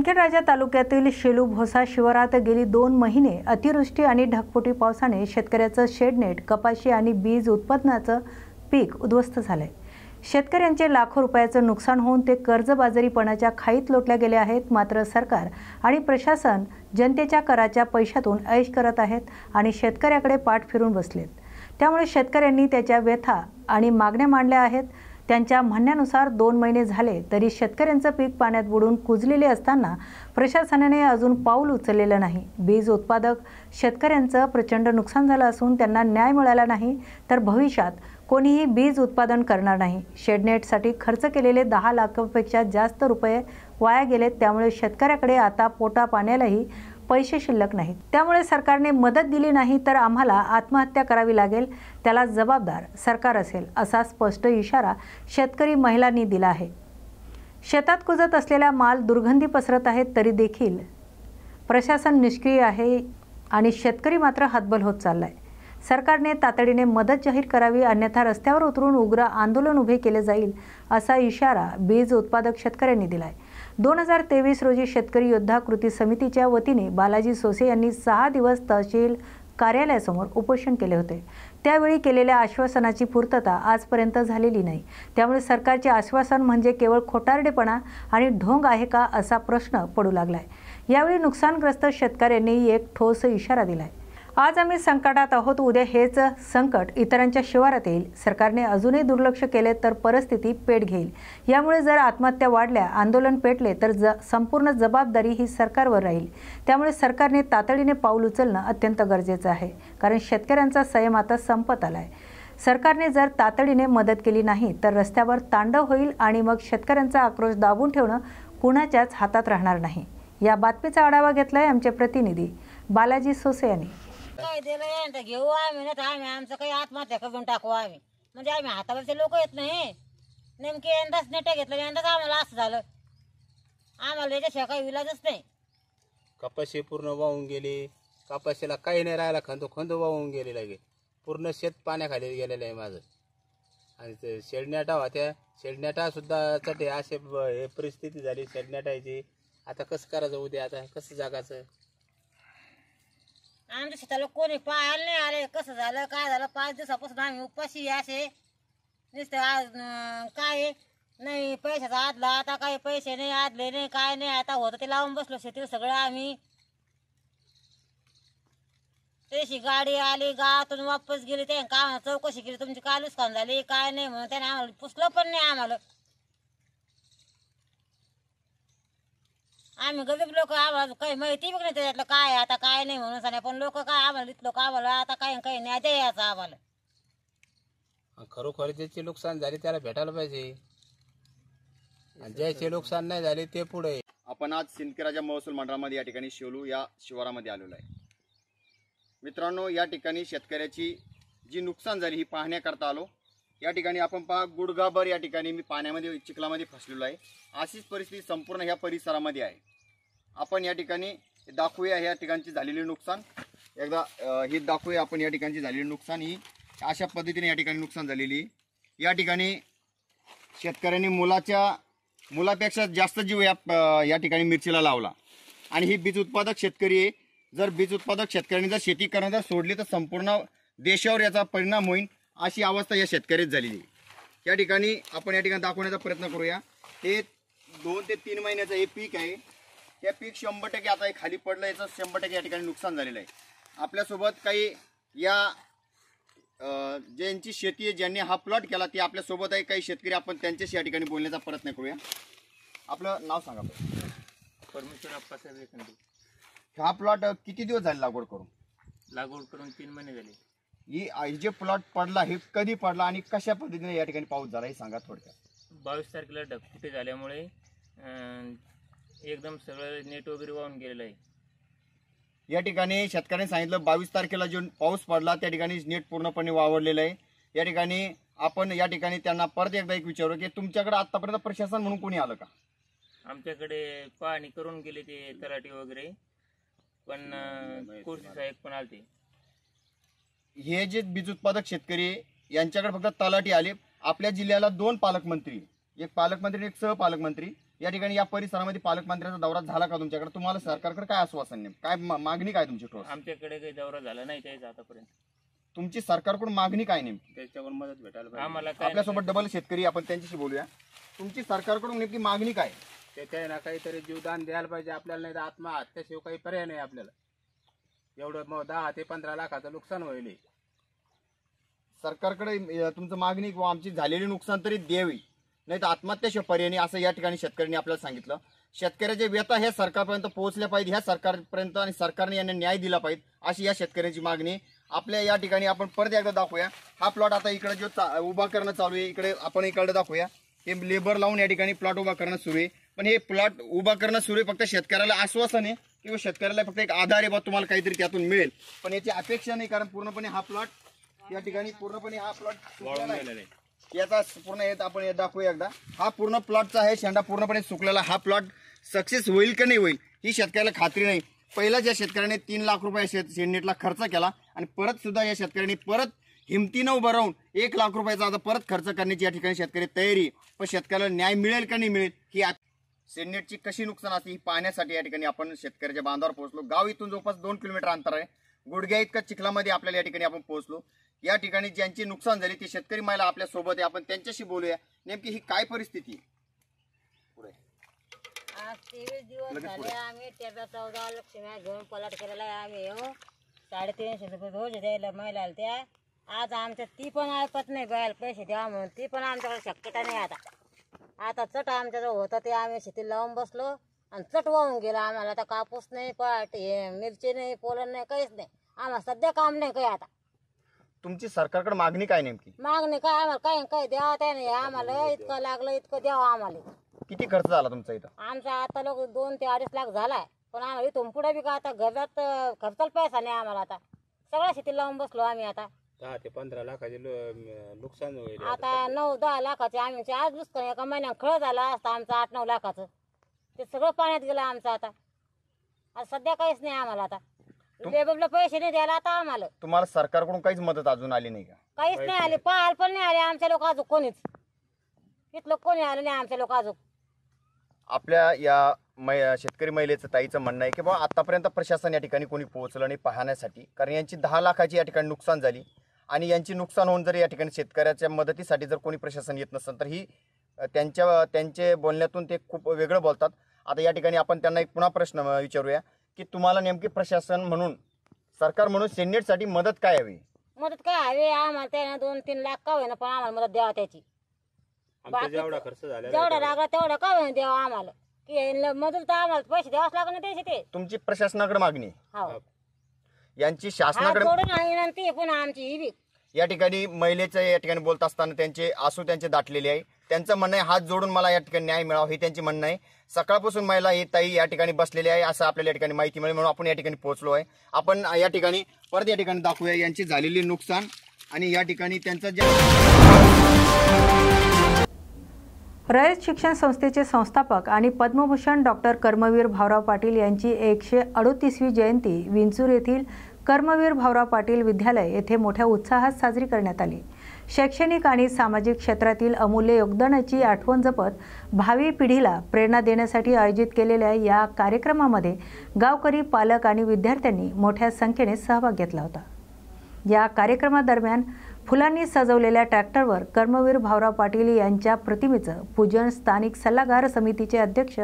जामखेड तालुक्यातील शेलू भोसा शिवारात गेली 2 महिने अतिवृष्टी आणि ढगफुटी पावसाने शेतकऱ्याचं शेडनेट, कपाशी आणि बीज उत्पादनाचं पीक उद्ध्वस्त झालंय। शेतकऱ्यांचे लाखो रुपयाचं नुकसान होऊन ते कर्जबाजारीपणाच्या खाईत लोटले गेले आहेत। मात्र सरकार आणि प्रशासन जनतेच्या कराच्या पैशातून ऐश करत आहेत आणि शेतकऱ्याकडे पाठ फिरून बसलेत। त्यामुळे शेतकऱ्यांनी त्याच्या व्यथा आणि मागण्या मांडल्या आहेत। त्यांच्या म्हणण्यानुसार 2 महिने झाले तरी शेतकऱ्यांचं पीक पाण्यात बुडून कुजलेले असताना प्रशासनाने अजून पाऊल उचललेलं नाही। बीज उत्पादक शेतकऱ्यांचं प्रचंड नुकसान झालं असून त्यांना न्याय मिळाला नाही तर भविष्यात कोणीही बीज उत्पादन करणार नाही। शेडनेटसाठी खर्च केलेले 10 लाखांपेक्षा जास्त रुपये वाया गेलेत। त्यामुळे शेतकऱ्याकडे आता पोटा पाण्यालाही पैसे शिल्लक नाहीत। त्यामुळे सरकारने मदत दिली नाही तर आम्हाला आत्महत्या करावी लागेल, त्याला जबाबदार सरकार असेल, असा स्पष्ट इशारा शेतकरी महिलांनी दिला आहे। शेतात कुजत असलेला माल दुर्गंधी पसरत आहे तरी देखील प्रशासन निष्क्रिय आहे आणि शेतकरी मात्र हतबल होत चाललाय। सरकारने तातडीने मदत जाहीर करावी, अन्यथा रस्त्यावर उतरून उग्र आंदोलन उभे केले जाईल, असा इशारा बीज उत्पादक शेतकऱ्यांनी दिलाय। 2023 रोजी शेतकरी योद्धा कृती समितीच्या वतीने बालाजी सोसे यांनी 6 दिवस तहसील कार्यालयासमोर उपोषण केले होते। त्यावेळी केलेल्या आश्वासनाची पूर्तता आजपर्यंत झालेली नाही। त्यामुळे सरकारचे आश्वासन म्हणजे केवळ खोटारडेपणा आणि ढोंग आहे का, असा प्रश्न पडू लागलाय। यावेळी नुकसानग्रस्त शेतकऱ्यांनी एक ठोस इशारा दिलाय। आज आम्ही संकटात आहोत, उद्या हेच संकट इतरांच्या शिवारात येईल। सरकारने अजूनही दुर्लक्ष केले तर परिस्थिती पेट घेईल। यामुळे जर आत्महत्या वाढल्या, आंदोलन पेटले तर संपूर्ण जबाबदारी ही सरकारवर राहील। त्यामुळे सरकारने तातडीने पाऊल उचलणं अत्यंत गरजेचं आहे, कारण शेतकऱ्यांचा संयम आता संपत आलाय। सरकारने जर तातडीने मदत केली नाही तर रस्त्यावर तांडव होईल आणि मग शेतकऱ्यांचा आक्रोश दाबून ठेवणं कुणाच्याच हातात राहणार नाही। या बातमीचा आढावा घेतलाय आमचे प्रतिनिधी बालाजी सोसे यांनी। काय दिलं घेऊ आम्ही, नाही तर आम्ही आमचं काही आत्महत्या करून टाकू आम्ही, म्हणजे आम्ही हातावरचे लोक येत नाही। नेमके यंदाच नेटा घेतलं, यंदाच आम्हाला असं झालं, आम्हाला याच्याशिवाय काही इलाजच नाही। कपाशी पूर्ण वाहून गेली, कपाशीला काही नाही राहिला, खंद वाहून गेली, लगे पूर्ण शेत पाण्याखाली गेलेलं आहे माझं। आणि ते शेडनेटा होत्या, शेडनेटा सुद्धा चटे असे हे परिस्थिती झाली शेडनेटाची। आता कसं करायचं, उद्या आता कसं जगायचं? आमच्या शेताला कोणी पाहायला नाही आले, कसं झालं काय झालं। 5 दिवसापासून आम्ही उपाशी असे नुसतं। आज काय नाही पैशाचा आदला, आता काही पैसे नाही, आदले नाही, काय नाही, आता होतं ते लावून बसलो शेतीवर सगळं आम्ही। तशी गाडी आली, गावातून वापस गेली, त्या काम चौकशी केली, तुमची काय नुकसान झाली काय नाही म्हणून त्याने आम्हाला पुसलं पण नाही आम्हाला। आम्ही गरीब लोक, आम्हाला काही माहिती बघ नाही त्याच्यातलं काय आता काय नाही म्हणून सांगा, पण लोक काय आम्हाला लोक आम्हाला आता काही न्याय द्यायचा आम्हाला। खरोखर ज्याचे नुकसान झाले त्याला भेटायला पाहिजे, ज्याचे नुकसान नाही झाले ते पुढे। आपण आज सिंदखेडच्या महसूल मंडळामध्ये या ठिकाणी शेलू या शिवारामध्ये आलेलो आहे। मित्रांनो, या ठिकाणी शेतकऱ्याची जी नुकसान झाली ही पाहण्याकरता आलो। या ठिकाणी आपण पहा, गुडघाभर या ठिकाणी मी पाण्यामध्ये चिखलामध्ये फसलेलो आहे। अशीच परिस्थिती संपूर्ण ह्या परिसरामध्ये आहे। आपण या ठिकाणी दाखवूया या ठिकाणची झालेली नुकसान, एकदा हे दाखवूया आपण। या ठिकाणची झालेली नुकसान ही अशा पद्धतीने या ठिकाणी नुकसान झालेली। या ठिकाणी शेतकऱ्यांनी मुलापेक्षा जास्त जीव या ठिकाणी मिरचीला लावला आणि ही बीज उत्पादक शेतकरी आहे। जर बीज उत्पादक शेतकऱ्यांनी जर शेती करणं जर सोडली तर संपूर्ण देशावर याचा परिणाम होईल, अशी अवस्था या शेतकऱ्यात झालेली आहे। या ठिकाणी आपण या ठिकाणी दाखवण्याचा प्रयत्न करूया। हे 2 ते 3 महिन्याचं हे पीक आहे। हे पीक 100% आता खाली पडलं, याचं 100% या ठिकाणी नुकसान झालेलं आहे। आपल्यासोबत काही या ज्यांची शेती आहे, ज्यांनी हा प्लॉट केला ते आपल्यासोबत आहे। काही शेतकरी, आपण त्यांच्याशी या ठिकाणी बोलण्याचा प्रयत्न करूया। आपलं नाव सांगा। परमेश्वर अप्पासाहेब एकंदे। हा प्लॉट किती दिवस झाले लागवड करून? लागवड करून 3 महिने झाले। ही जे प्लॉट पडला हे कधी पडला आणि कशा पद्धतीने या ठिकाणी पाऊस झाला हे सांगा थोडक्यात। 22 तारखेला ढगफुटी झाल्यामुळे एकदम सगळं नेट वगैरे वाहून गेलेलं आहे। या ठिकाणी शेतकऱ्यांनी सांगितलं 22 तारखेला जो पाऊस पडला त्या ठिकाणी नेट पूर्णपणे वावरलेलं आहे। या ठिकाणी आपण या ठिकाणी त्यांना परत एकदा एक विचारू की तुमच्याकडे आतापर्यंत प्रशासन म्हणून कोणी आलं का? आमच्याकडे पाहणी करून गेले ते तलाठी वगैरे, पण कोर्सी साहेब पण आलते। हे जे बीज उत्पादक शेतकरी यांच्याकडे फक्त तलाठी आले। आपल्या जिल्ह्याला 2 पालकमंत्री, एक पालकमंत्री एक सहपालकमंत्री, या ठिकाणी या परिसरामध्ये पालकमंत्र्यांचा दौरा झाला का तुमच्याकडे? तुम्हाला सरकारकडे काय आश्वासन नाही, काय मागणी काय तुमची ठोस? आमच्याकडे काही दौरा झाला नाही त्याचा आतापर्यंत. तुमची सरकारकडून मागणी काय नेमकी? त्याच्यावर मदत भेटायला पाहिजे. आम्हाला काय आपल्यासोबत डबल शेतकरी आपण त्यांच्याशी बोलूया. तुमची सरकारकडून नेमकी मागणी काय? त्याच्या आहे ना काहीतरी जीवदान द्यायला पाहिजे आपल्याला, नाही तर आत्महत्याशिवाय काही पर्याय नाही आपल्याला. एवढं मग 10 ते 15 लाखाचं नुकसान होईल. सरकारकडे तुमचं मागणी किंवा आमची झालेली नुकसान तरी द्यावी, नाही तर आत्महत्याशिवाय पर्याय नाही, असं या ठिकाणी शेतकऱ्यांनी आपल्याला सांगितलं. शेतकऱ्याचे व्यथा हे सरकारपर्यंत पोहोचल्या पाहिजे, ह्या सरकारपर्यंत, आणि सरकारने यांना न्याय दिला पाहिजे अशी या शेतकऱ्यांची मागणी. आपल्या या ठिकाणी आपण परत एकदा दाखवूया. हा प्लॉट आता इकडे जो उभा करणं चालू आहे, इकडे आपण इकडे दाखवूया. हे लेबर लावून या ठिकाणी प्लॉट उभा करणं सुरू आहे. पण हे प्लॉट उभा करणं सुरू आहे फक्त शेतकऱ्याला आश्वासन आहे किंवा शेतकऱ्याला फक्त एक आधार आहे, बा तुम्हाला काहीतरी त्यातून मिळेल, पण याची अपेक्षा नाही. कारण पूर्णपणे हा प्लॉट या ठिकाणी सुकलेला आहे. याचा पूर्ण आपण हे दाखवूया एकदा. हा पूर्ण प्लॉटचा आहे शेंडा पूर्णपणे सुकलेला. हा प्लॉट सक्सेस होईल का नाही होईल ही शेतकऱ्याला खात्री नाही. पहिलाच या शेतकऱ्याने 3 लाख रुपये शेडनेटला खर्च केला आणि परत सुद्धा या शेतकऱ्यांनी परत हिमतीनं उभं राहून 1 लाख रुपयाचा आता परत खर्च करण्याची या ठिकाणी शेतकरी तयारी. पण शेतकऱ्याला न्याय मिळेल का नाही मिळेल ही शेडनेटची कशी नुकसान असते ही पाहण्यासाठी या ठिकाणी आपण शेतकऱ्याच्या बांधावर पोहोचलो. गाव इथून जवळपास 2 किलोमीटर अंतर आहे. गुडघ्या इतका चिखलामध्ये आपल्याला या ठिकाणी आपण पोहोचलो. या ठिकाणी ज्यांची नुकसान झाली ती शेतकरी महिला आपल्या सोबत आहे. आपण त्यांच्याशी बोलूया नेमकी ही काय परिस्थिती आहे. आज 23 दिवस झाले आम्ही 13-14 लक्ष्म्या घेऊन पलाट केलेला आहे. आम्ही 350 रुपये रोज द्यायला महिलाला त्या. आज आमच्या ती पण ऐकत नाही बायला पैसे द्यावा म्हणून, ती पण आमच्याकडे शक्यता नाही. आता चट आमच्याजवळ होतं ते आम्ही शेतीला लावून बसलो आणि चट वाहून गेला. आम्हाला आता कापूस नाही, पाट मिरची नाही, पोलन नाही, काहीच नाही. आम्हाला सध्या काम नाही काही. आता तुमची सरकारकडे मागणी काय नेमकी? मागणी काय आम्हाला काही द्यावा त्या नाही. आम्हाला इतकं लागलं इतकं द्यावं आम्हाला. किती खर्च झाला तुमचा इथं? आमचा आता लोक 2 ते 2.5 लाख झालाय. पण आम्हाला इथून पुढे बी का आता घरात खर्चाला पैसा नाही आम्हाला. आता सगळ्या शेतीला लावून बसलो आम्ही. आता 10 ते 15 लाखाचे नुकसान होईल. आता 9-10 लाखाचे आम्ही आज नुसतं एका महिन्यात खळ झाला असता आमचं 8-9 लाखाचं. ते सगळं पाण्यात गेलं आमचं. आता सध्या काहीच नाही आम्हाला. आता लेबरला पैसे नाही द्यायला आता आम्हाला. तुम्हाला सरकारकडून काहीच मदत अजून आली नाही का? काहीच नाही आले, पाहायला पण नाही आले आमच्या लोक अजून. कोणीच इथलं कोणी आलं नाही आमच्या लोक अजून. आपल्या या शेतकरी महिलेचं ताईचं म्हणणं आहे की बाबा आतापर्यंत प्रशासन या ठिकाणी कोणी पोहोचलं नाही पाहण्यासाठी. कारण यांची 10 लाखाची या ठिकाणी नुकसान झाली आणि यांची नुकसान होऊन जर या ठिकाणी शेतकऱ्याच्या मदतीसाठी जर कोणी प्रशासन येत नसेल तर ही त्यांचे बोलण्यातून ते खूप वेगळं बोलतात. आता या ठिकाणी आपण त्यांना एक पुन्हा प्रश्न विचारूया की तुम्हाला नेमकी प्रशासन म्हणून, सरकार म्हणून शेडनेटसाठी मदत काय हवी? मदत काय हवी आम्हाला? त्यानं 2-3 लाख का होईना पण आम्हाला मदत द्यावा त्याची. जेवढा खर्च झाला जेवढा लागला तेवढा का होईना द्यावा आम्हाला. की मदत तर आम्हाला पैसे द्यावाच लागणार त्याचे. ते तुमची प्रशासनाकडे मागणी? हो. यांची शासनाकडे विनंती पुन्हा आमची ही बी. या ठिकाणी महिलेचं या ठिकाणी बोलत असताना त्यांचे दाटलेले आहे. त्यांचं म्हणणं आहे हात जोडून मला या ठिकाणी न्याय मिळावा हे त्यांची म्हणणं आहे. सकाळपासून महिला ही ताई या ठिकाणी बसलेली आहे असं आपल्याला या ठिकाणी माहिती मिळेल म्हणून आपण या ठिकाणी पोहोचलो आहे. आपण या ठिकाणी परत या ठिकाणी दाखवूया यांची झालेली नुकसान आणि या ठिकाणी त्यांचा रयत शिक्षण संस्थेचे संस्थापक आणि पद्मभूषण डॉक्टर कर्मवीर भाऊराव पाटील यांची 138वी जयंती विंचूर येथील कर्मवीर भाऊराव पाटील विद्यालय येथे मोठ्या उत्साहात साजरी करण्यात आली. शैक्षणिक आणि सामाजिक क्षेत्रातील अमूल्य योगदानाची आठवण जपत भावी पिढीला प्रेरणा देण्यासाठी आयोजित केलेल्या या कार्यक्रमामध्ये गावकरी, पालक आणि विद्यार्थ्यांनी मोठ्या संख्येने सहभाग घेतला होता. या कार्यक्रमादरम्यान फुलांनी सजवलेल्या ट्रॅक्टरवर कर्मवीर भाऊराव पाटील यांच्या प्रतिमेचं पूजन स्थानिक सल्लागार समितीचे अध्यक्ष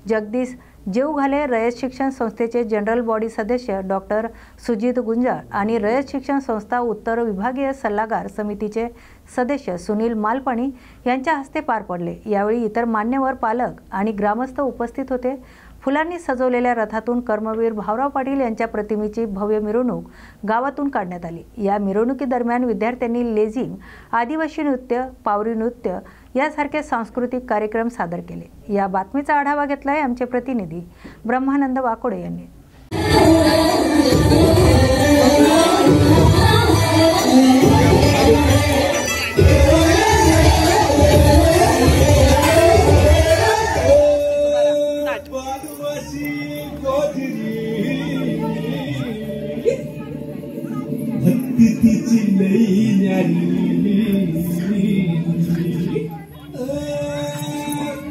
जगदीश जेवघाले, रयत शिक्षण संस्थेचे जनरल बॉडी सदस्य डॉक्टर सुजित गुंजाळ आणि रयत शिक्षण संस्था उत्तर विभागीय सल्लागार समितीचे सदस्य सुनील मालपाणी यांच्या हस्ते पार पडले. यावेळी इतर मान्यवर, पालक आणि ग्रामस्थ उपस्थित होते. फुलांनी सजवलेल्या रथातून कर्मवीर भाऊराव पाटील यांच्या प्रतिमेची भव्य मिरवणूक गावातून काढण्यात आली. या मिरवणुकीदरम्यान विद्यार्थ्यांनी लेझिम, आदिवासी नृत्य, पावरी नृत्य यासारखे सांस्कृतिक कार्यक्रम सादर केले. या बातमीचा आढावा घेतलाय आमचे प्रतिनिधी ब्रह्मानंद वाकोडे यांनी.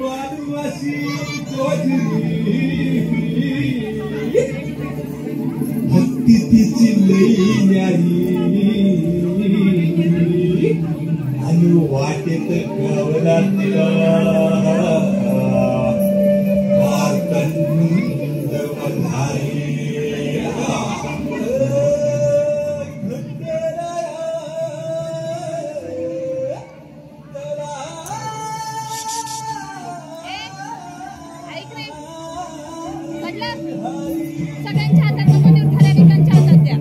Baduasi तिची लई न्यारी आणि वाटेत गावला तिला मार्तंड बंधारे सगळ्यांच्या हातात नको देऊ, ठराविकांच्या हातात द्या.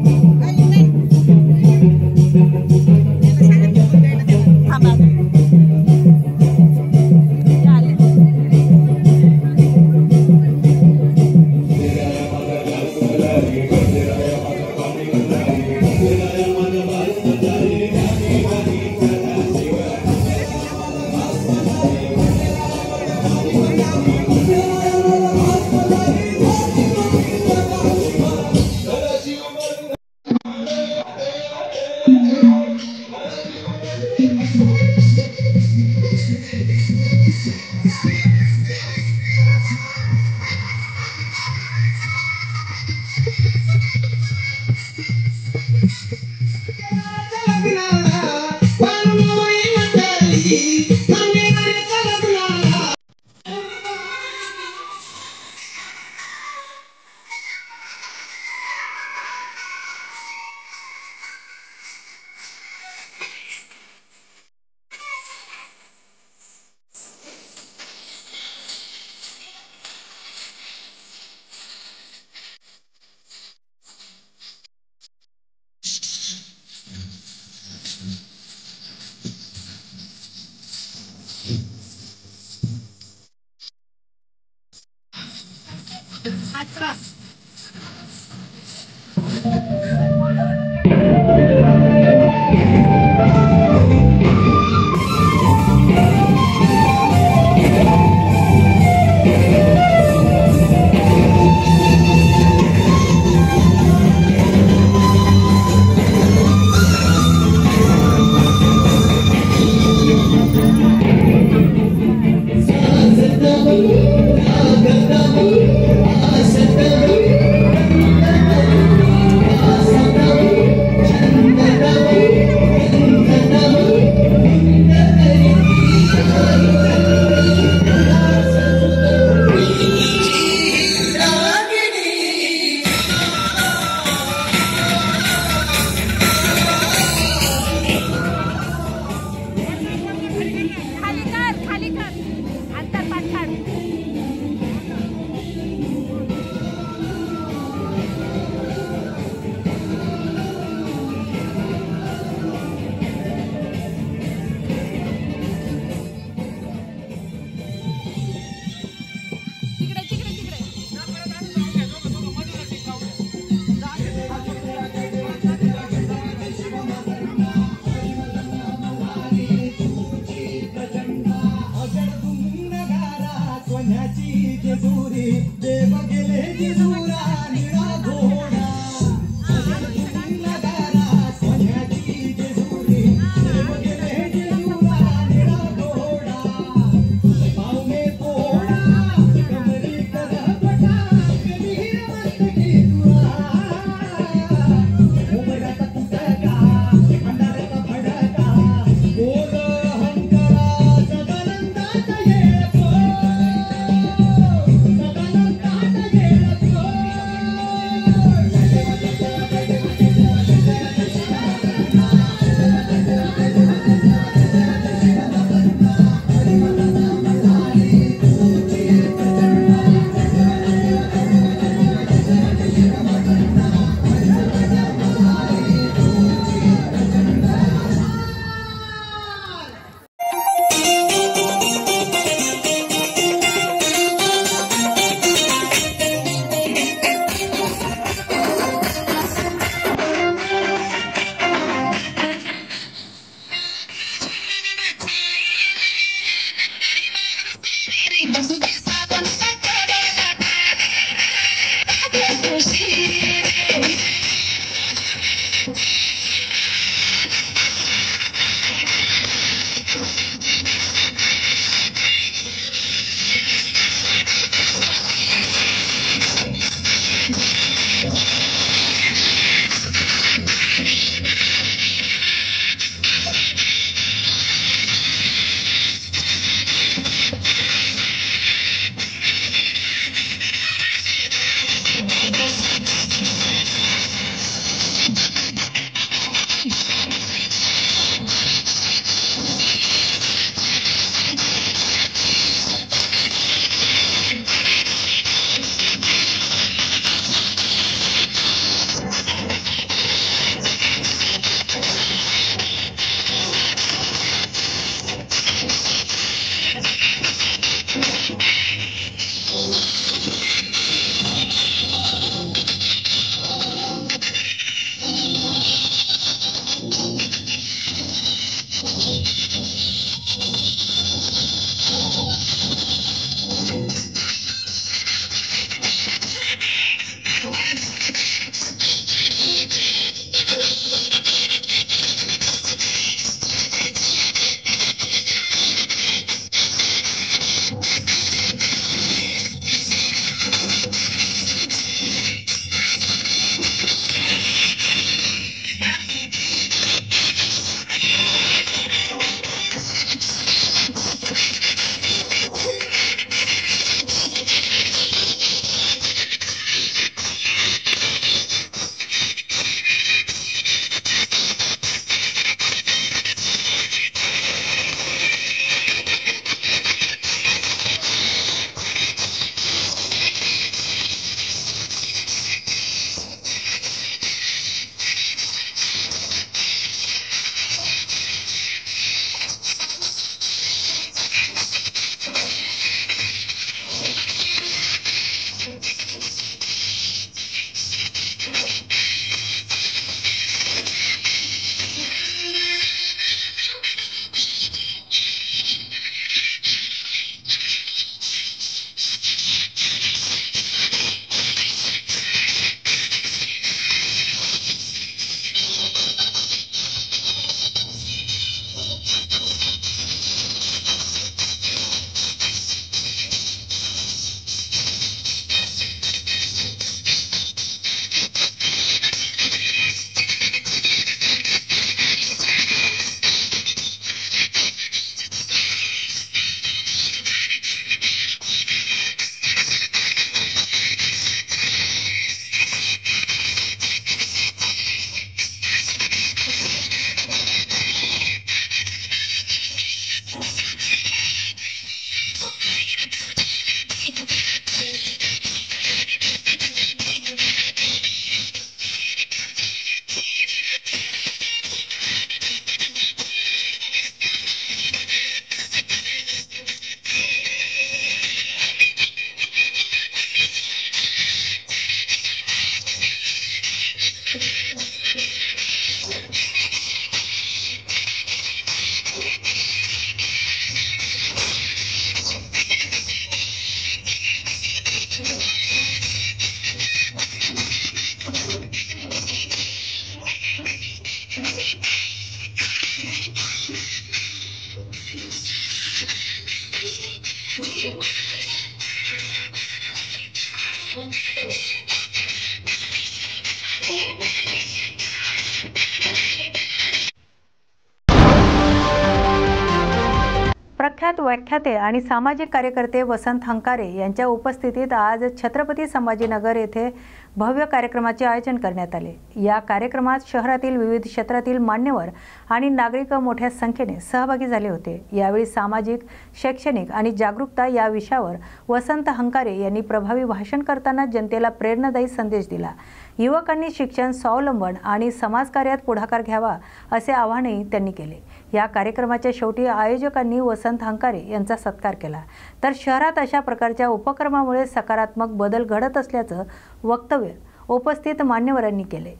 प्रख्यात व्याख्याते आणि सामाजिक कार्यकर्ते वसंत हंकारे यांच्या उपस्थितीत आज छत्रपती संभाजीनगर येथे भव्य कार्यक्रमाचे आयोजन करण्यात आले। या कार्यक्रमात शहरातील विविध क्षेत्रातील मान्यवर आणि नागरिक मोठ्या संख्येने सहभागी झाले होते। यावेळी सामाजिक, शैक्षणिक आणि जागरूकता या विषयावर वसंत हंकारे यांनी प्रभावी भाषण करताना जनतेला प्रेरणादायी संदेश दिला। युवकांनी शिक्षण, स्वावलंबन आणि समाजकार्यात पुढाकार घ्यावा असे आवाहनही त्यांनी केले। या कार्यक्रमाच्या शेवटी आयोजकांनी वसंत हंकारे यांचा सत्कार केला। तर शहरात अशा प्रकारच्या उपक्रमामुळे सकारात्मक बदल घडत असल्याचं वक्तव्य उपस्थित मान्यवरांनी केले।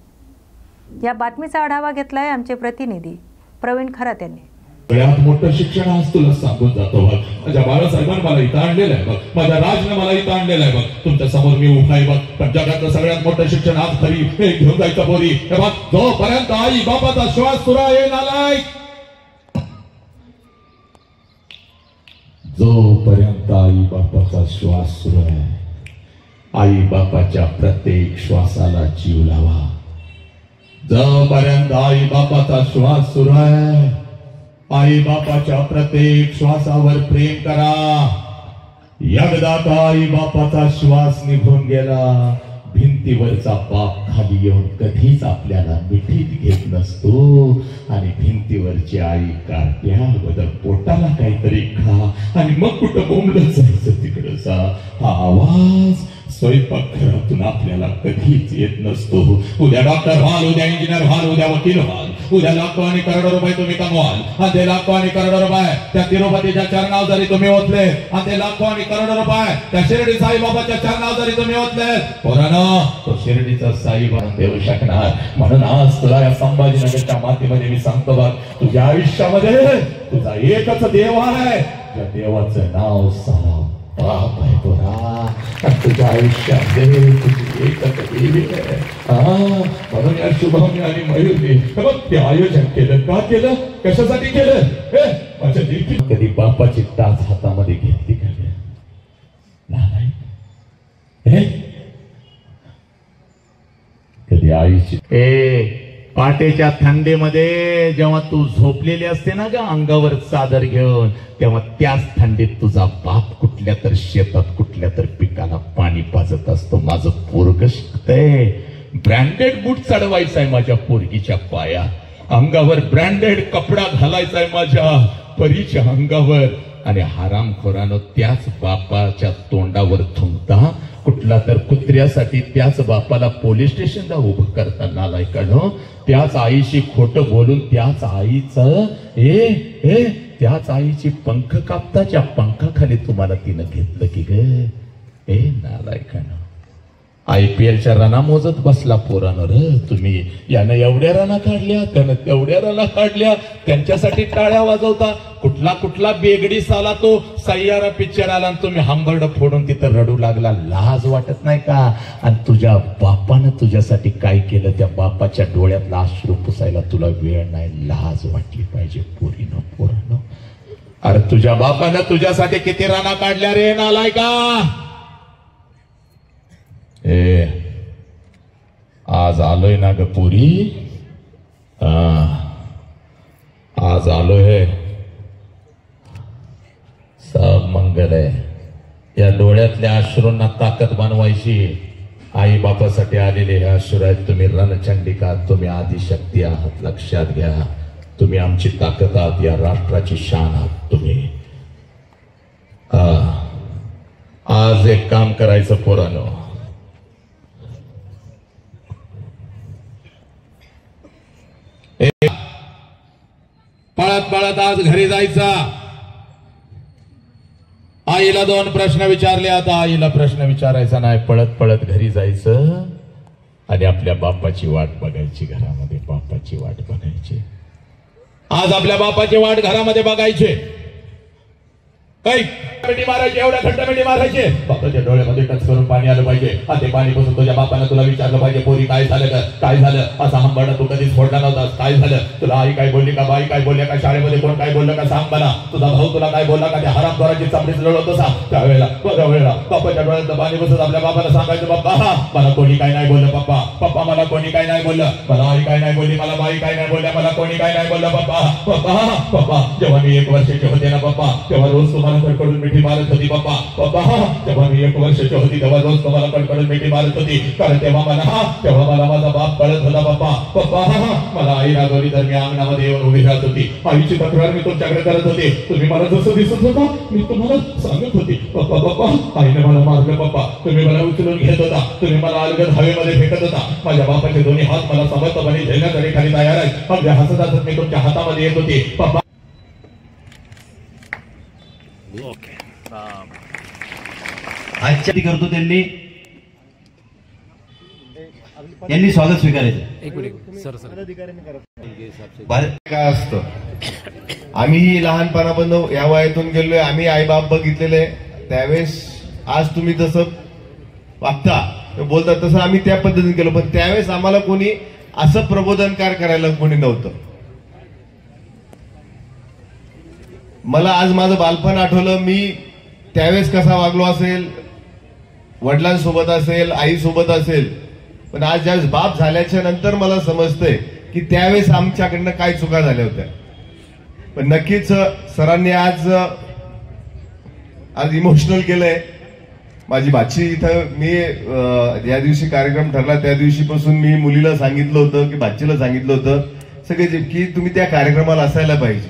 या बातमीचा आढावा घेतलाय आमचे प्रतिनिधी प्रवीण खरात यांनी। सगळ्यात मोठं शिक्षण आज तुला सांगून जातो बघ। माझ्या बाळासाहेबांनी मला इथं आणलेलं आहे बघ, माझ्या राजने मला इथं आणलेलं आहे बघ, तुमच्या समोर मी उभा आहे बघ। पण जगातलं सगळ्यात मोठं शिक्षण आज खरी घेऊन जायचं बोरी हे बघ, जोपर्यंत आई बापाचा श्वास सुरू आहे नालाय, जोपर्यंत आई बापाचा श्वास सुरू आहे, आई बापाच्या प्रत्येक श्वासाला जीव लावा। जोपर्यंत आई बापाचा श्वास सुरू आहे, आई बापाच्या प्रत्येक श्वासावर प्रेम करा। एकदा का आई बापाचा श्वास निघून गेला, भिंतीवरचा बाप खाली येऊन कधीच आपल्याला मिठीत घेत नसतो। आणि भिंतीवरची आई काट्या बदल पोटाला काहीतरी खा आणि मग कुठं बोंबलं जायचं तिकडं जा। हा आवाज स्वयंपाकघरातून आपल्याला कधीच येत नसतो। उद्या डॉक्टर व्हाल, उद्या इंजिनियर व्हाल, उद्या वकील व्हाल, उद्या लाखो आणि करोडो रुपये तुम्ही कमवाल आणि ते लाखो आणि करोडो रुपये त्या तिरुपतीच्या चरणावर जरी तुम्ही ओतले आणि ते लाखो आणि करोडो रुपये त्या शिर्डी साईबाबाच्या चरणावर जरी तुम्ही ओतले, पोरांनो तो शिर्डीचा साईबाबा देऊ शकणार। म्हणून आज तुला या संभाजीनगरच्या मातीमध्ये मी सांगतो बघ, तुझ्या आयुष्यामध्ये तुझा एकच देव आहे, त्या देवाचं नाव सारा बाप आहे पोरा। तुझ्या आयुष्यामध्ये तुझी एकच देवी आहे। म्हणून या शुभमी आणि मयूरने बघ ते आयोजन केलं। का केलं, कशासाठी केलं? माझ्या देखील कधी बापाची टाच हातामध्ये घेतली का नाही? कधी आईची पहाटेच्या थंडीमध्ये जेव्हा तू झोपलेली असते ना ग अंगावर चादर घेऊन, तेव्हा त्याच थंडीत तुझा बाप कुठल्या तर शेतात कुठल्या तर पिकाला पाणी पाजत असतो। माझं पोरग शिकतंय, ब्रँडेड बूट चढवायचाय माझ्या पोरगीच्या पाया, अंगावर ब्रँडेड कपडा घालायचाय माझ्या परीच्या अंगावर। आणि हरामखोरानं त्याच बापाच्या तोंडावर थुंकता कुठला तर कुत्र्यासाठी त्याच बापाला पोलीस स्टेशनला उभं करताना नालायकानं, त्याच आईशी खोटं बोलून त्याच आईचं त्याच आईची पंख कापताच्या पंखाखाली तुम्हाला तिनं घेतलं की ग नालायकानं। IPLच्या रना मोजत बसला पोरानं र तुम्ही। यानं एवढ्या रना काढल्या, त्यानं तेवढ्या रना काढल्या, त्यांच्यासाठी टाळ्या वाजवता। कुठला कुठला बेगडी साला तो सय्यारा पिक्चर आला आणि तुम्ही हंबरड फोडून तिथं रडू लागला। लाज वाटत नाही का? आणि तुझ्या बापानं तुझ्यासाठी काय केलं, त्या बापाच्या डोळ्यातला अश्रू पुसायला तुला वेळ नाही। लाज वाटली पाहिजे पोरीनं पोरानं। अरे तुझ्या बापानं तुझ्यासाठी किती राना काढल्या रे नालायका? आज आलोय ना ग पुरी, आज आलोय, सब मंगल आहे। या डोळ्यातल्या अश्रूंना ताकद बनवायची। आई बापासाठी आलेले हे अश्रू आहेत। तुम्ही रणचंडिका, तुम्ही आदिशक्ती आहात, लक्षात घ्या। तुम्ही आमची ताकद आहात, या राष्ट्राची शान आहात तुम्ही। आज एक काम करायचं पोरांनो, पळत पळत आज घरी जायचा। आईला 2 प्रश्न विचारले, आता आईला प्रश्न विचारायचा नाही, पळत पळत घरी जायचं आणि आपल्या बापाची वाट बघायची, घरामध्ये बापाची वाट बघायची. आज आपल्या बापाची वाट घरामध्ये बघायची. काही मिठी मारायची, एवढ्या घट्ट मिठी मारायचे, बापाच्या डोळ्यामध्ये टच करून पाणी आलं पाहिजे. ते पाणी पासून तुझ्या बापानं तुला विचारलं पाहिजे, पोरी काय झालं का, काय झालं, असा हंबडा तू कधीच फोडला नव्हतास, काय झालं, तुला आई काय बोलली का, बाई काय बोलल्या का, शाळेमध्ये कोण काय बोललं का, सांग मला. तुझा भाऊ तुला काय बोलला का, त्या हरामखोराची चामडीच लढवतो सांग. त्यावेळेला बघा वेळेला बापाच्या डोळ्यात पाणी बसत आपल्या बाबाला सांगायचं, बाप्पा मला कोणी काय नाही बोललं, पप्पा पप्पा मला कोणी काय नाही बोललं, मला आई काय नाही बोलली, मला बाई काय नाही बोलल्या, मला कोणी काय नाही बोललं, पप्पा पप्पा पप्पा. जेव्हा मी 1 वर्षाचे होते ना पप्पा, तेव्हा रोज तुम्हाला कडकडून मिठी मारत होती पप्पा. पप्पा जेव्हा मी 1 वर्षाची होती तेव्हा रोज तुम्हाला कडकडून मिठी मारत होती, कारण तेव्हा मला माझा बाप कळत होता पप्पा. पप्पा मला आई रागवली तर मी अंगणामध्ये येऊन उभी राहत होती. आईची तक्रार मी तुमच्याकडे करत होते. तुम्ही मला जसं दिसत होता मी तुम्हाला सांगत होती, पप्पा पप्पा आईने मला मारलं पप्पा, तुम्ही मला उचलून घेत होता, तुम्ही मला अलगद हवेमध्ये फेकत होता. माझ्या बापाचे दोन्ही हात मला समर्थपणे झेलण्यासाठी खाली तयार आहे. अगदी हसत हसत मी तुमच्या हातामध्ये येत होती पप्पा. आजच्या करतो त्यांनी स्वागत स्वीकारायचं. काय असतं, आम्ही लहानपणापासून या वयातून गेलोय, आम्ही आईबाप बघितलेले. त्यावेळेस आज तुम्ही जसं वागता बोलता तसं आम्ही त्या पद्धतीने केलो, पण त्यावेळेस आम्हाला कोणी असं प्रबोधनकार करायला कोणी नव्हतं. मला आज माझं बालपण आठवलं, मी त्यावेळेस कसा वागलो असेल, वडिलांसोबत असेल, आईसोबत असेल, पण आज ज्यावेळेस बाप झाल्याच्या नंतर मला समजतंय की त्यावेळेस आमच्याकडनं काय चुका झाल्या होत्या. पण नक्कीच सरांनी आज इमोशनल केलंय. माझी भाची इथं, मी ज्या दिवशी कार्यक्रम ठरला त्या दिवशीपासून मी मुलीला सांगितलं होतं की भाचीला सांगितलं होतं सगळे की तुम्ही त्या कार्यक्रमाला असायला पाहिजे.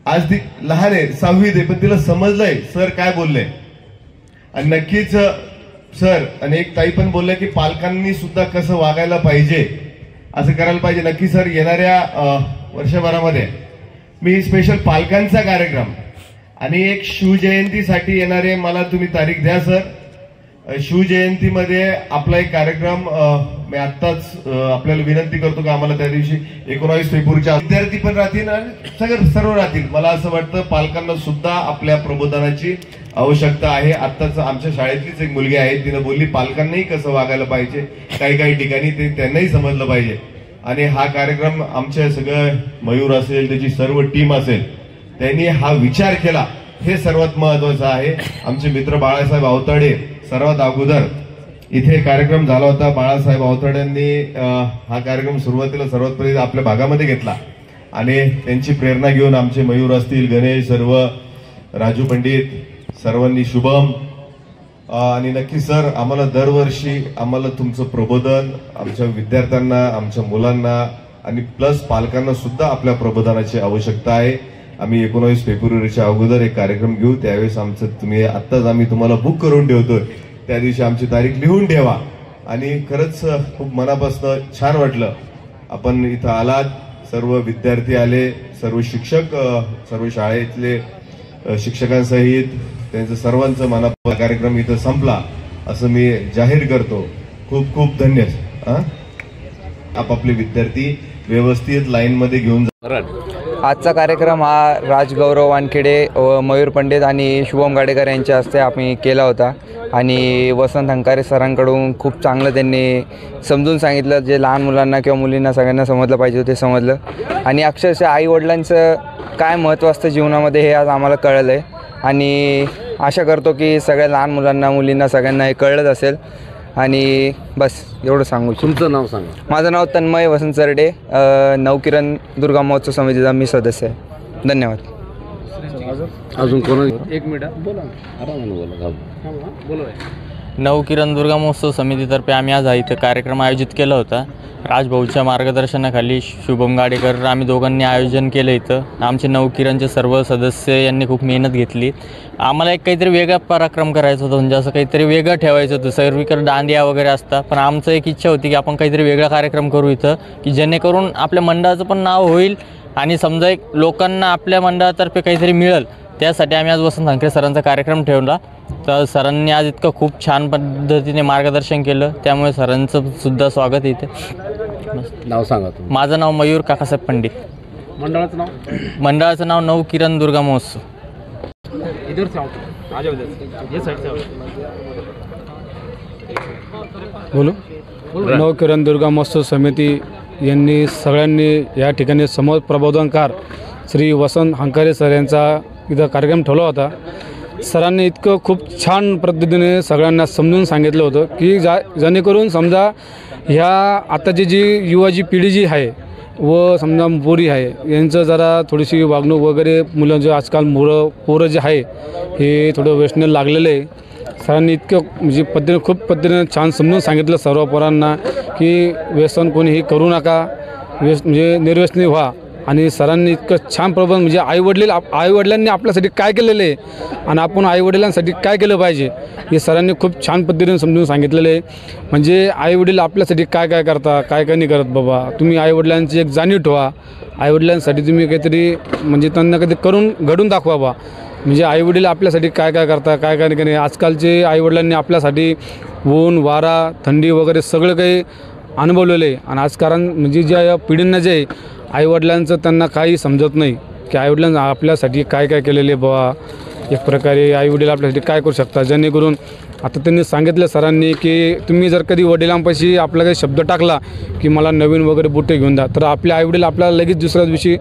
आज ती लहान आहे, 6वीत आहे, पण तिला समजलंय सर काय बोलले. आणि नक्कीच सर आणि एक ताई पण बोलल्या की पालकांनी सुद्धा कसं वागायला पाहिजे, असं करायला पाहिजे. नक्की सर येणाऱ्या वर्षभरामध्ये मी स्पेशल पालकांचा कार्यक्रम आणि एक शिवजयंतीसाठी येणारे मला तुम्ही तारीख द्या सर. शिवजयंतीमध्ये आपला एक कार्यक्रम मी आत्ताच आपल्याला विनंती करतो की आम्हाला त्या दिवशी 19 फेब्रुवारीच्या विद्यार्थी पण राहतील आणि सर्व राहतील. मला असं वाटतं पालकांना सुद्धा आपल्या प्रबोधनाची आवश्यकता आहे. आत्ताच आमच्या शाळेतलीच एक मुलगी आहे, तिने बोलली पालकांनाही कसं वागायला पाहिजे, काही ठिकाणी ते त्यांनाही समजलं पाहिजे. आणि हा कार्यक्रम आमच्या सगळं मयूर असेल, त्याची सर्व टीम असेल, त्यांनी हा विचार केला, हे सर्वात महत्वाचं आहे. आमचे मित्र बाळासाहेब आवताडे सर्वात अगोदर इथे कार्यक्रम झाला होता. बाळासाहेब आवताड्यांनी हा कार्यक्रम सुरुवातीला सर्वात पहिले आपल्या भागामध्ये घेतला आणि त्यांची प्रेरणा घेऊन आमचे मयूर असतील, गणेश, सर्व राजू पंडित, सर्वांनी शुभम आणि नक्की सर आम्हाला दरवर्षी आम्हाला तुमचं प्रबोधन, आमच्या विद्यार्थ्यांना, आमच्या मुलांना आणि प्लस पालकांना सुद्धा आपल्या प्रबोधनाची आवश्यकता आहे. आम्ही 19 फेब्रुवारीच्या अगोदर एक कार्यक्रम घेऊ. त्यावेळेस आमचं तुम्ही आत्ताच आम्ही तुम्हाला बुक करून ठेवतोय, त्या दिवशी आमची तारीख लिहून ठेवा. आणि खरंच खूप मनापासून छान वाटलं आपण इथं आलात, सर्व विद्यार्थी आले, सर्व शिक्षक, सर्व शाळेतले शिक्षकांसहित त्यांचं सर्वांचं मनापासून कार्यक्रम इथं संपला असं मी जाहीर करतो. खूप खूप धन्यवाद. आपापले विद्यार्थी व्यवस्थित लाईनमध्ये घेऊन जा. आजचा कार्यक्रम हा राजगौरव वानखेडे व मयूर पंडित आणि शुभम गाडेकर यांच्या हस्ते आम्ही केला होता आणि वसंत हंकारे सरांकडून खूप चांगलं त्यांनी समजून सांगितलं. जे लहान मुलांना किंवा मुलींना सगळ्यांना समजलं पाहिजे ते समजलं आणि अक्षरशः आईवडिलांचं काय महत्त्व असतं जीवनामध्ये हे आज आम्हाला कळलं आहे. आणि आशा करतो की सगळ्या लहान मुलांना, मुलींना, सगळ्यांना हे कळलंच असेल. आणि बस एवढं सांगू. तुमचं नाव सांगा. माझं नाव तन्मय वसंत सरडे, नवकिरण दुर्गा महोत्सव समितीचा मी सदस्य आहे. धन्यवाद. अजून कोण? एक मिनिट बोला, बोला. नवकिरण दुर्गा महोत्सव समितीतर्फे आम्ही आज इथं कार्यक्रम आयोजित केला होता. राजभाऊच्या मार्गदर्शनाखाली शुभम गाडेकर आम्ही दोघांनी आयोजन केलं. इथं आमचे नवकिरणचे सर्व सदस्य यांनी खूप मेहनत घेतली. आम्हाला एक काहीतरी वेगळा पराक्रम करायचा होता, म्हणजे असं काहीतरी वेगळं ठेवायचं होतं. सर्वीकडे दांडिया वगैरे असतात, पण आमचं एक इच्छा होती की आपण काहीतरी वेगळा कार्यक्रम करू इथं, की जेणेकरून आपल्या मंडळाचं पण नाव होईल आणि समजा एक लोकांना आपल्या मंडळातर्फे काहीतरी मिळेल. त्यासाठी आम्ही आज वसंत हंकरे सरांचा कार्यक्रम ठेवला. तर सरांनी आज इतकं खूप छान पद्धतीने मार्गदर्शन केलं, त्यामुळे सरांचं सुद्धा स्वागत इथे. नाव सांगा तुम्ही. माझं नाव मयूर काकासाहेब पंडित. मंडळाचं नाव? मंडळाचं नाव नव किरण दुर्गा महोत्सव. इधर से आओ, आ जाओ इधर, ये साइड से आओ. बोलो. नव किरण दुर्गा महोत्सव समिती यांनी सगळ्यांनी या ठिकाणी समोर प्रबोधनकार श्री वसंत हंकारे सर यांचा इथं कार्यक्रम ठेवला होता. सरांनी इतकं खूप छान पद्धतीने सगळ्यांना समजून सांगितलं होतं की जेणेकरून समजा ह्या आताची जी युवाची पिढी जी आहे व समजा पोरी आहे यांचं जरा थोडीशी वागणूक वगैरे मुलं जे आजकाल पोरं जे आहे हे थोडं व्यसनं लागलेलं आहे. सरांनी इतकं म्हणजे पद्धतीने खूप पद्धतीने छान समजून सांगितलं सर्व पोरांना की व्यसन कोणीही करू नका, म्हणजे निर्व्यसनी व्हा. आणि सरांनी इतकं छान प्रबंध म्हणजे आईवडिलांनी आपल्यासाठी काय केलेलं आहे आणि आपण आईवडिलांसाठी काय केलं पाहिजे हे सरांनी खूप छान पद्धतीने समजून सांगितलेलं आहे. म्हणजे आईवडील आपल्यासाठी काय काय करता, काय काय नाही करत बाबा, तुम्ही आईवडिलांची एक जाणीव ठेवा. आईवडिलांसाठी तुम्ही काहीतरी म्हणजे त्यांना कधी घडून दाखवा बा. म्हणजे आईवडील आपल्यासाठी काय काय करता, काय काय नाही. आजकालचे आईवडिलांनी आपल्यासाठी ऊन वारा थंडी वगैरे सगळं काही अनुभवलेलं आहे. आणि आजकारण म्हणजे ज्या पिढींना जे आईवडिलांचं त्यांना काही समजत नाही की आईवडिलांना आपल्यासाठी काय काय केलेले बाबा. एक प्रकारे आईवडील आपल्यासाठी काय करू शकतात, जेणेकरून आता त्यांनी सांगितलं सरांनी की तुम्ही जर कधी वडिलांपाशी आपला काही शब्द टाकला की मला नवीन वगैरे बुटे घेऊन द्या, तर आपले आईवडील आपल्याला लगेच दुसऱ्या दिवशी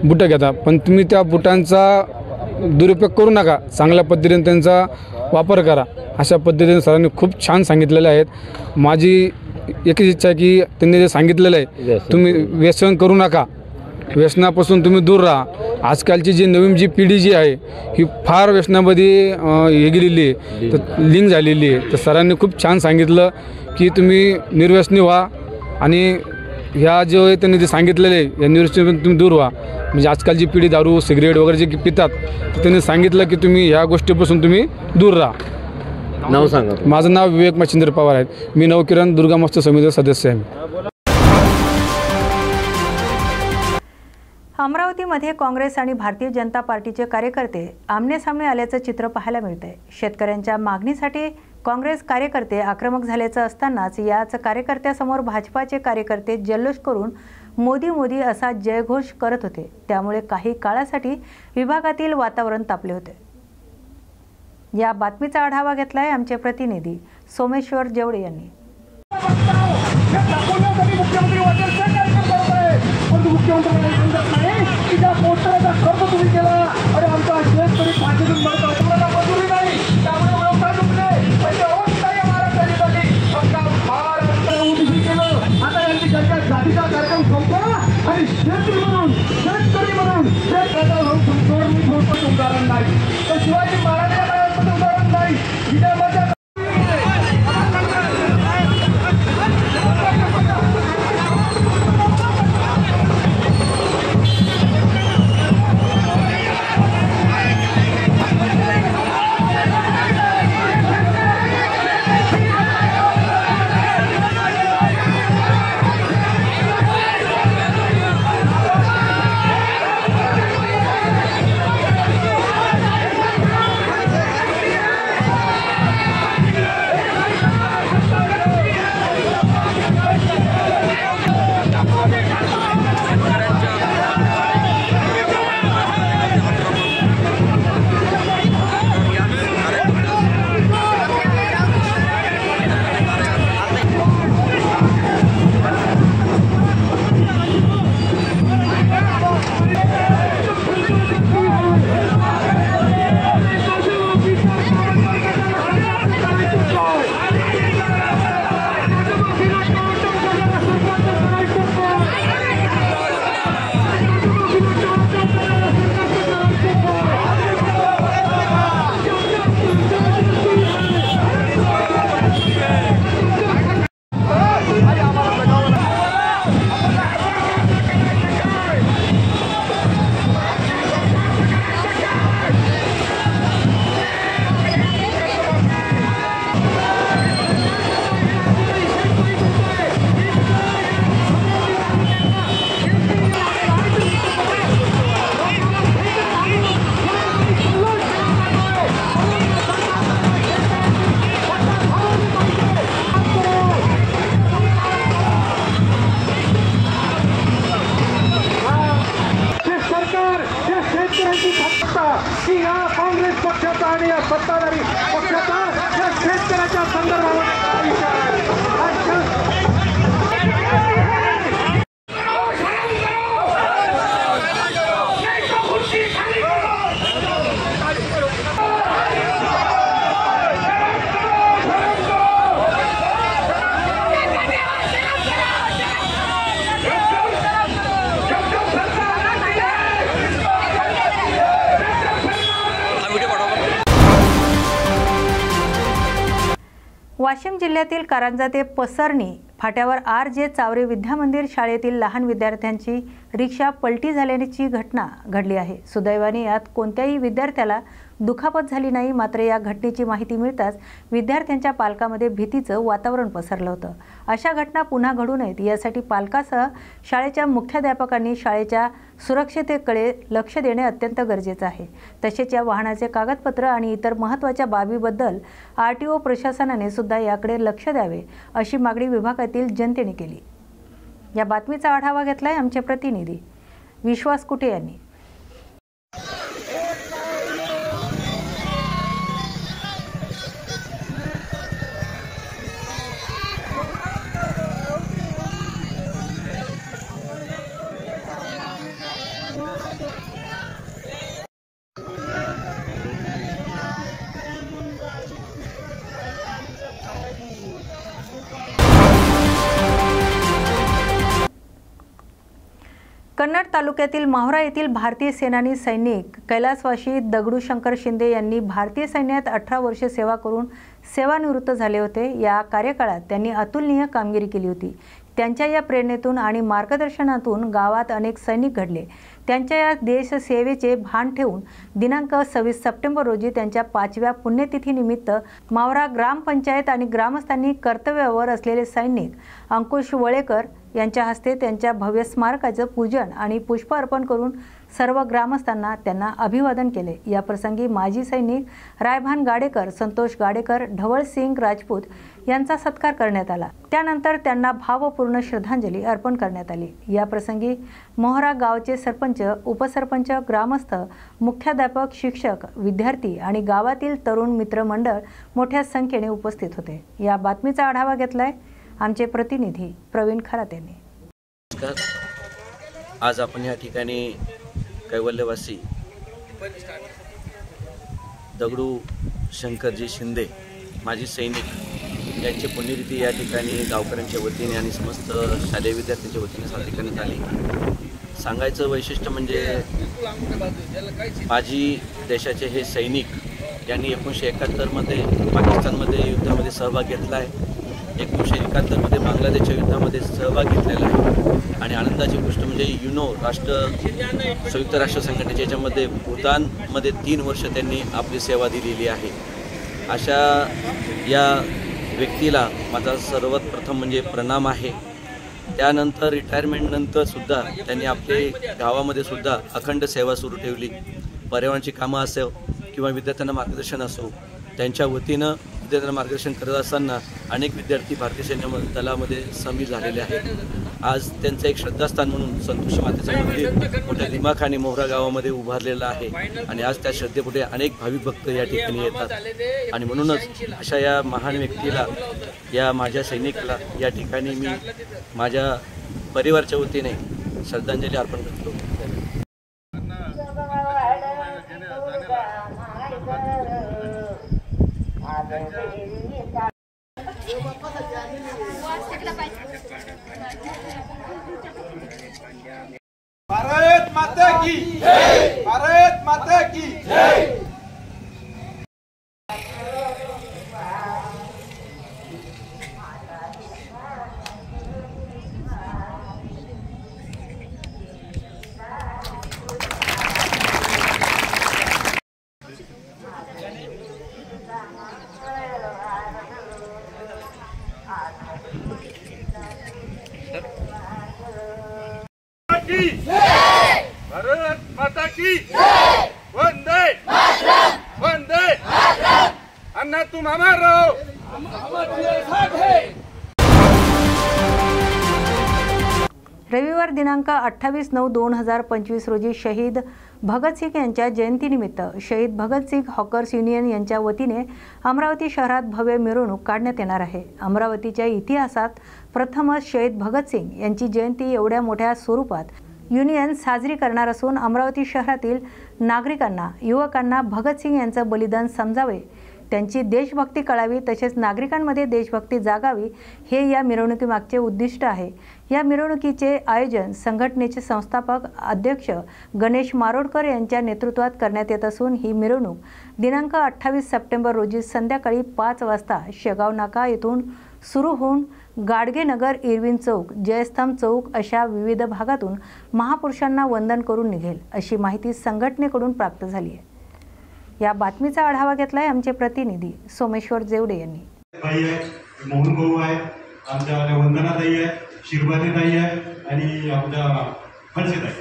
बुटं घेतात. पण तुम्ही त्या बुटांचा दुरुपयोग करू नका, चांगल्या पद्धतीने त्यांचा वापर करा. अशा पद्धतीने सरांनी खूप छान सांगितलेले आहेत. माझी एकच इच्छा आहे की त्यांनी जे सांगितलेलं आहे तुम्ही व्यसन करू नका, व्यसनापासून तुम्ही दूर राहा. आजकालची जी नवीन जी पिढी जी आहे ही फार व्यसनामध्ये हे गेलेली आहे, तर लिंक झालेली आहे. तर सरांनी खूप छान सांगितलं की तुम्ही निर्व्यसनी व्हा आणि ह्या जो आहे त्यांनी जे सांगितलेलं आहे या निर्व्यसनीपासून तुम्ही दूर व्हा. म्हणजे आजकालची पिढी दारू सिगरेट वगैरे जे पितात त्यांनी सांगितलं की तुम्ही ह्या गोष्टीपासून तुम्ही दूर राहा. नाव सांगा. माझं नाव विवेक मच्छिंद्र पवार आहे. मी नवकिरण दुर्गा महोत्सव समितीचा सदस्य आहे. अमरावतीमध्ये काँग्रेस आणि भारतीय जनता पार्टीचे कार्यकर्ते आमनेसामने आल्याचं चित्र पाहायला मिळतंय. शेतकऱ्यांच्या मागणीसाठी काँग्रेस कार्यकर्ते आक्रमक झाल्याचं असतानाच याच कार्यकर्त्यासमोर भाजपाचे कार्यकर्ते जल्लोष करून मोदी मोदी असा जयघोष करत होते. त्यामुळे काही काळासाठी विभागातील वातावरण तापले होते. या बातमीचा आढावा घेतलाय आमचे प्रतिनिधी सोमेश्वर जेवडे यांनी. शिवाजी महाराज वाशिम जिल्ह्यातील कारंजा ते पसरणी फाट्यावर RJ चावरे विद्यामंदिर शाळेतील लहान विद्यार्थ्यांची रिक्षा पलटी झाल्याची घटना घडली आहे। सुदैवाने यात कोणत्याही विद्यार्थ्याला दुखापत झाली नाही। मात्र या घटनेची माहिती मिळताच विद्यार्थ्यांच्या पालकांमध्ये भीतीचं वातावरण पसरलं होतं। अशा घटना पुन्हा घडू नयेत यासाठी पालकासह शाळेच्या मुख्याध्यापकांनी शाळेच्या सुरक्षिततेकडे लक्ष देणे अत्यंत गरजेचं आहे। तसेच या वाहनाचे कागदपत्र आणि इतर महत्त्वाच्या बाबीबद्दल RTO प्रशासनाने सुद्धा याकडे लक्ष द्यावे अशी मागणी विभागातील जनतेने केली। या बातमीचा आढावा घेतलाय आमचे प्रतिनिधी विश्वास कुटे यांनी। कन्नड तालुक्यातील माहुरा येथील भारतीय सेनानी सैनिक कैलासवासी दगडूशंकर शिंदे यांनी भारतीय सैन्यात 18 वर्षे सेवा करून सेवानिवृत्त झाले होते। या कार्यकाळात त्यांनी अतुलनीय कामगिरी केली होती। त्यांच्या या प्रेरणेतून आणि मार्गदर्शनातून गावात अनेक सैनिक घडले। त्यांच्या या देशसेवेचे भान ठेवून दिनांक 26 सप्टेंबर रोजी त्यांच्या 5व्या पुण्यतिथीनिमित्त मावरा ग्रामपंचायत आणि ग्रामस्थांनी कर्तव्यावर असलेले सैनिक अंकुश वळेकर यांच्या हस्ते त्यांच्या भव्य स्मारकाचं पूजन आणि पुष्प अर्पण करून सर्व ग्रामस्थांना त्यांना अभिवादन केले। या प्रसंगी माजी सैनिक रायभान गाडेकर, संतोष गाडेकर, ढवळसिंग राजपूत यांचा सत्कार करण्यात आला। त्यानंतर त्यांना भावपूर्ण श्रद्धांजली अर्पण करण्यात आली। या प्रसंगी मोहरा गावचे सरपंच, उपसरपंच, ग्रामस्थ, मुख्याध्यापक, शिक्षक, विद्यार्थी आणि गावातील तरुण मित्रमंडळ मोठ्या संख्येने उपस्थित होते। या बातमीचा आढावा घेतलाय आमचे प्रतिनिधी प्रवीण खरात यांनी। आज आपण या ठिकाणी कैवल्यवासी दगडू शंकरजी शिंदे माजी सैनिक यांची पुण्यतिथी या ठिकाणी गावकऱ्यांच्या वतीने आणि समस्त शालेय विद्यार्थ्यांच्या वतीने साजरी करण्यात आली। सांगायचं वैशिष्ट्य म्हणजे माजी देशाचे हे सैनिक यांनी 1971 मध्ये पाकिस्तानमध्ये युद्धामध्ये सहभाग घेतला आहे। 1971 मध्ये बांगलादेशच्या युद्धामध्ये सहभाग घेतलेला आहे आणि आनंदाची गोष्ट म्हणजे युनो संयुक्त राष्ट्र संघटनेच्या याच्यामध्ये भूतानमध्ये 3 वर्ष त्यांनी आपली सेवा दिलेली आहे। अशा या व्यक्तीला माझा सर्वात प्रथम म्हणजे प्रणाम आहे। त्यानंतर रिटायरमेंटनंतर सुद्धा त्यांनी आपले गावामध्ये सुद्धा अखंड सेवा सुरू ठेवली। पर्यावरणाची कामं असो किंवा विद्यार्थ्यांना मार्गदर्शन असो, त्यांच्या वतीनं विद्यार्थ्यांना मार्गदर्शन करत असताना अनेक विद्यार्थी भारतीय सैन्य दलामध्ये सामील झालेले आहेत। आज त्यांचं एक श्रद्धास्थान म्हणून संतोषी मातेचं मंदिर मोठ्या दिमाखाने मोहरा गावामध्ये उभारलेलं आहे आणि आज त्या श्रद्धेपुढे अनेक भाविक भक्त या ठिकाणी येतात आणि म्हणूनच अशा या महान व्यक्तीला, या माझ्या सैनिकाला या ठिकाणी मी माझ्या परिवाराच्या वतीने श्रद्धांजली अर्पण करतो। भारत माता की जय, भारत माता की जय। भारत माता की जय, वंदे मातरम, वंदे मातरम। अन्ना तुम हमारा हो, हम आपके साथ हैं। रविवार दिनांक 28/9/2025 रोजी शहीद भगतसिंग यांच्या जयंतीनिमित्त शहीद भगतसिंग हॉकर्स युनियन यांच्या वतीने अमरावती शहरात भव्य मिरवणूक काढण्यात येणार आहे। अमरावतीच्या इतिहासात प्रथमच शहीद भगतसिंग यांची जयंती एवढ्या मोठ्या स्वरूपात युनियन साजरी करणार असून अमरावती शहरातील नागरिकांना, युवकांना भगतसिंग यांचं बलिदान समजावे, त्यांची देशभक्ती कळावी तसेच नागरिकांमध्ये देशभक्ती जागावी हे या मिरवणुकीमागचे उद्दिष्ट आहे। या मिरवणुकीचे आयोजन संघटनेचे संस्थापक अध्यक्ष गणेश मारोडकर यांच्या नेतृत्वात करण्यात येत असून ही मिरवणूक दिनांक 28 सप्टेंबर रोजी संध्याकाळी 5 वाजता शेगाव नाका येथून सुरू होऊन गाडगेनगर, इरविन चौक, जयस्तंभ चौक अशा विविध भागातून महापुरुषांना वंदन करून निघेल अशी माहिती संघटनेकडून प्राप्त झाली आहे। या बातमीचा आढावा घेतलाय आमचे प्रतिनिधी सोमेश्वर जेवडे यांनी। मोहन भाऊ आहे, आमच्या वंदनाताई आहे, शिरभातेताई आहे आणि आमच्या फणसेताई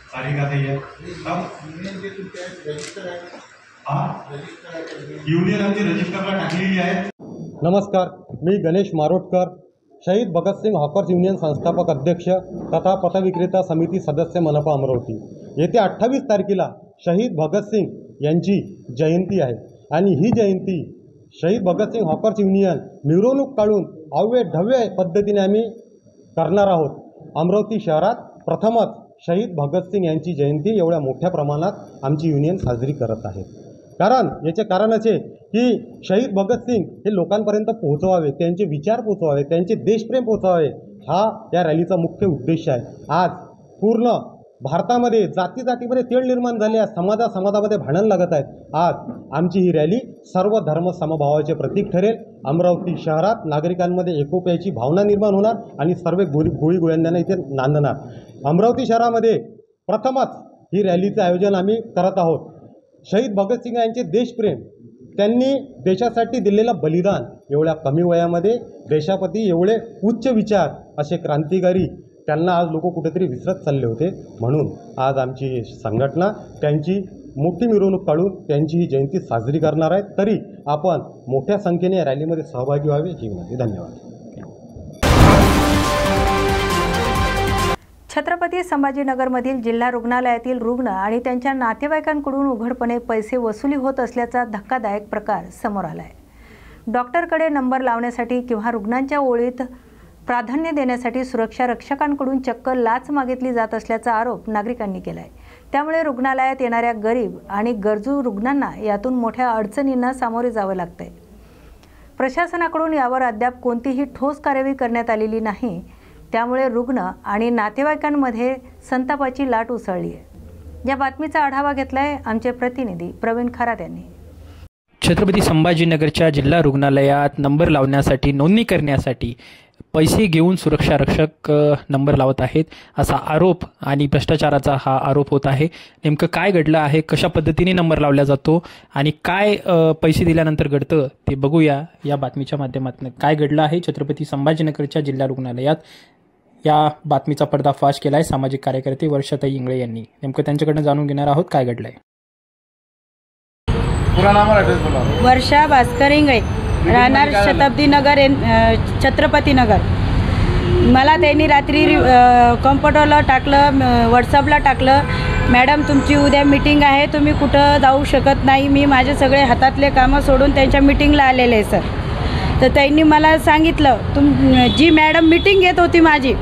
सारिकाताई आहे। युनियन आमची रजिस्टरला टाकलेली आहे। नमस्कार, मी गणेश मारोडकर, शहीद भगतसिंग हॉकर्स युनियन संस्थापक अध्यक्ष तथा पथविक्रेता समिती सदस्य मनपा अमरावती। येत्या 28 तारखेला शहीद भगतसिंग यांची जयंती आहे आणि ही जयंती शहीद भगतसिंग हॉकर्स युनियन मिरवणूक काढून अव्य ढव्य पद्धतीने आम्ही करणार आहोत। अमरावती शहरात प्रथमच शहीद भगतसिंग यांची जयंती एवढ्या मोठ्या प्रमाणात आमची युनियन साजरी करत आहे। याचे कारण असे की शहीद भगतसिंग हे लोकांपर्यंत पोहोचवावे, त्यांचे विचार पोहोचवावे, त्यांचे देशप्रेम पोहोचवावे हा या रॅलीचा मुख्य उद्देश आहे। आज पूर्ण भारतामध्ये जातीमध्ये तेढ निर्माण झाली आहे, समाजामध्ये भांडण लागत आहेत। आज आमची ही रॅली सर्व धर्म समभावाचे प्रतीक ठरेल। अमरावती शहरात नागरिकांमध्ये एकोप्याची भावना निर्माण होणार आणि सर्व गोळी गोळ्यांना इथे नांदणार। अमरावती शहरामध्ये प्रथमच ही रॅलीचे आयोजन आम्ही करत आहोत। शहीद भगतसिंग यांचे देशप्रेम, त्यांनी देशासाठी दिलेलं बलिदान, एवढ्या कमी वयामध्ये देशाप्रती एवढे उच्च विचार असे क्रांतिकारी, त्यांना आज लोक कुठेतरी विसरत चालले होते। म्हणून आज आमची संघटना त्यांची मोठी मिरवणूक काढून त्यांची ही जयंती साजरी करणार आहे। तरी आपण मोठ्या संख्येने या रॅलीमध्ये सहभागी व्हावे ही विनंती। धन्यवाद। छत्रपती संभाजीनगरमधील जिल्हा रुग्णालयातील रुग्ण आणि त्यांच्या नातेवाईकांकडून उघडपणे पैसे वसुली होत असल्याचा धक्कादायक प्रकार समोर आला आहे। डॉक्टरकडे नंबर लावण्यासाठी किंवा रुग्णांच्या ओळीत प्राधान्य देण्यासाठी सुरक्षा रक्षकांकडून चक्क लाच मागितली जात असल्याचा आरोप नागरिकांनी केला आहे। त्यामुळे रुग्णालयात येणाऱ्या गरीब आणि गरजू रुग्णांना यातून मोठ्या अडचणींना सामोरे जावे लागते। प्रशासनाकडून यावर अद्याप कोणतीही ठोस कार्यवाही करण्यात आलेली नाही। त्यामुळे रुग्ण आणि नातेवाईकांमध्ये संतापाची लाट उसळली आहे। या बातमीचा आढावा घेतलाय आमचे प्रतिनिधी प्रवीण खरात यांनी। छत्रपती संभाजीनगरच्या जिल्हा रुग्णालयात नंबर लावण्यासाठी, नोंदणी करण्यासाठी पैसे घेऊन सुरक्षा रक्षक नंबर लावत आहेत असा आरोप आणि भ्रष्टाचाराचा हा आरोप होत आहे। नेमकं काय घडलं आहे, कशा पद्धतीने नंबर लावला जातो आणि काय पैसे दिल्यानंतर घडतं ते बघूया या बातमीच्या माध्यमातून। काय घडलं आहे छत्रपती संभाजीनगरच्या जिल्हा रुग्णालयात, या बातमीचा पर्दाफाश केला आहे सामाजिक कार्यकर्ते वर्षाताई इंगळे यांनी। नेमकं त्यांच्याकडनं जाणून घेणार आहोत काय घडलंय। वर्षा भास्कर इंगळे, राहणार शताब्दी नगर, छत्रपती नगर। मला त्यांनी रात्री कॉम्प्युटरला टाकलं, व्हॉट्सअपला टाकलं, मॅडम तुमची उद्या मीटिंग आहे, तुम्ही कुठं जाऊ शकत नाही। मी माझे सगळे हातातले कामं सोडून त्यांच्या मीटिंगला आलेले आहे सर। तर त्यांनी मला सांगितलं, जी मॅडम मीटिंग घेत होती माझी,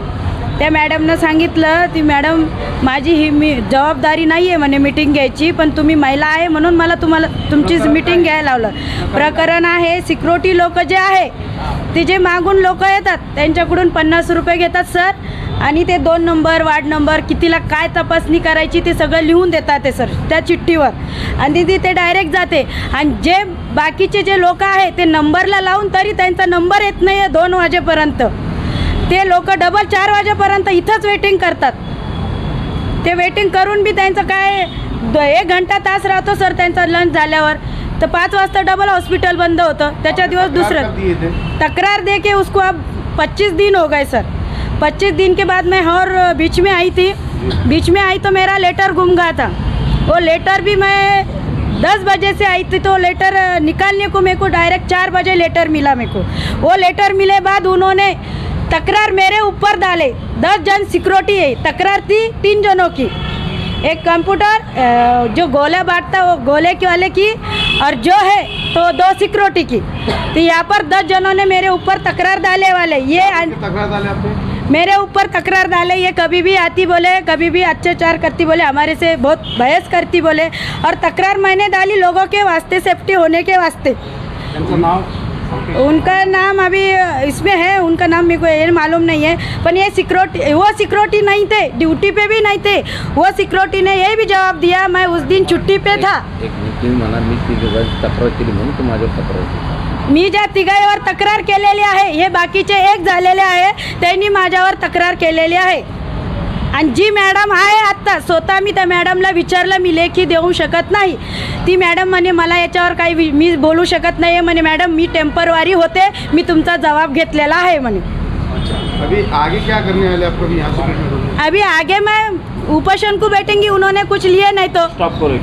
त्या मॅडमनं सांगितलं, ती मॅडम माझी ही जबाबदारी नाही आहे म्हणे मीटिंग घ्यायची, पण तुम्ही महिला आहे म्हणून मला तुमची मीटिंग घ्यायला लावलं। प्रकरण आहे सिक्युरिटी लोक जे आहे ते जे मागून लोक येतात त्यांच्याकडून 50 रुपये घेतात सर, आणि ते 2 नंबर वार्ड नंबर कितीला काय तपासणी करायची ते सगळं लिहून देतात ते सर त्या चिठ्ठीवर, आणि ते डायरेक्ट जाते। आणि जे बाकीचे जे लोक आहे ते नंबरला लावून तरी त्यांचा नंबर येत नाही आहे 2 वाजेपर्यंत। ते लोक डबल 4 वाजेपर्यंत इथंच वेटिंग करतात। ते वेटिंग करून बी त्यांचं काय 1 घंटा तास राहतो सर त्यांचा लंच झाल्यावर। तो 5 वाजता डबल हॉस्पिटल बंद होतं, त्याच्या दिवस दुसरं तकरार दे के उसको अब 25 दिन हो गए सर। 25 दिन के बाद मैं और बीच में आई तो मेरा लेटर गुम गया था। वो लेटर भी मैं 10 बजे से आई थी, तो लेटर निकालने को मेरे को डायरेक्ट 4 बजे लेटर मिला मेरे को। वो लेटर मिले बाद उन्होंने तकरार मेरे ऊपर डाले। 10 जन सिक्योरिटी है, तकरार थी 3 जनों की, एक कंप्यूटर जो गोले बांटता वो गोले के वाले की, और जो है तो 2 सिक्योरिटी की। तो यहाँ पर 10 जनों ने मेरे ऊपर तकरार डाले वाले। ये तकरार डाले आपने? मेरे ऊपर तकरार डाले, ये कभी भी आती बोले, कभी भी अत्याचार करती बोले, हमारे से बहुत बहस करती बोले। और तकरार मैंने डाली लोगों के वास्ते, सेफ्टी होने के वास्ते। उनका नाम अभी इसमें है, उनका नाम मेरे को ये मालूम नहीं है, पर ये सिक्योरिटी, वो सिक्योरिटी नहीं थे, ड्यूटी पे भी नहीं थे। वो सिक्योरिटी ने ये भी जवाब दिया, मैं उस दिन छुट्टी पे था। मी ज्या तिघाईवर तक्रार केलेली आहे, हे बाकीचे एक झालेले आहे, त्यांनी माझ्यावर तक्रार केलेली आहे। आणि जी मॅडम आहे आत्ता, स्वतः मी त्या मॅडमला विचारलं, मी लेखी देऊ शकत नाही। ती मॅडम म्हणे मला याच्यावर काही मी बोलू शकत नाही म्हणे, मॅडम मी टेम्परवारी होते, मी तुमचा जवाब घेतलेला आहे म्हणे। अभी आगे क्या करने वाले आपको भी यहाँ से? अभी आगे मैं उपोषण को बैठेंगी, उन्होंने कुछ लिए नहीं तो स्टॉप करो।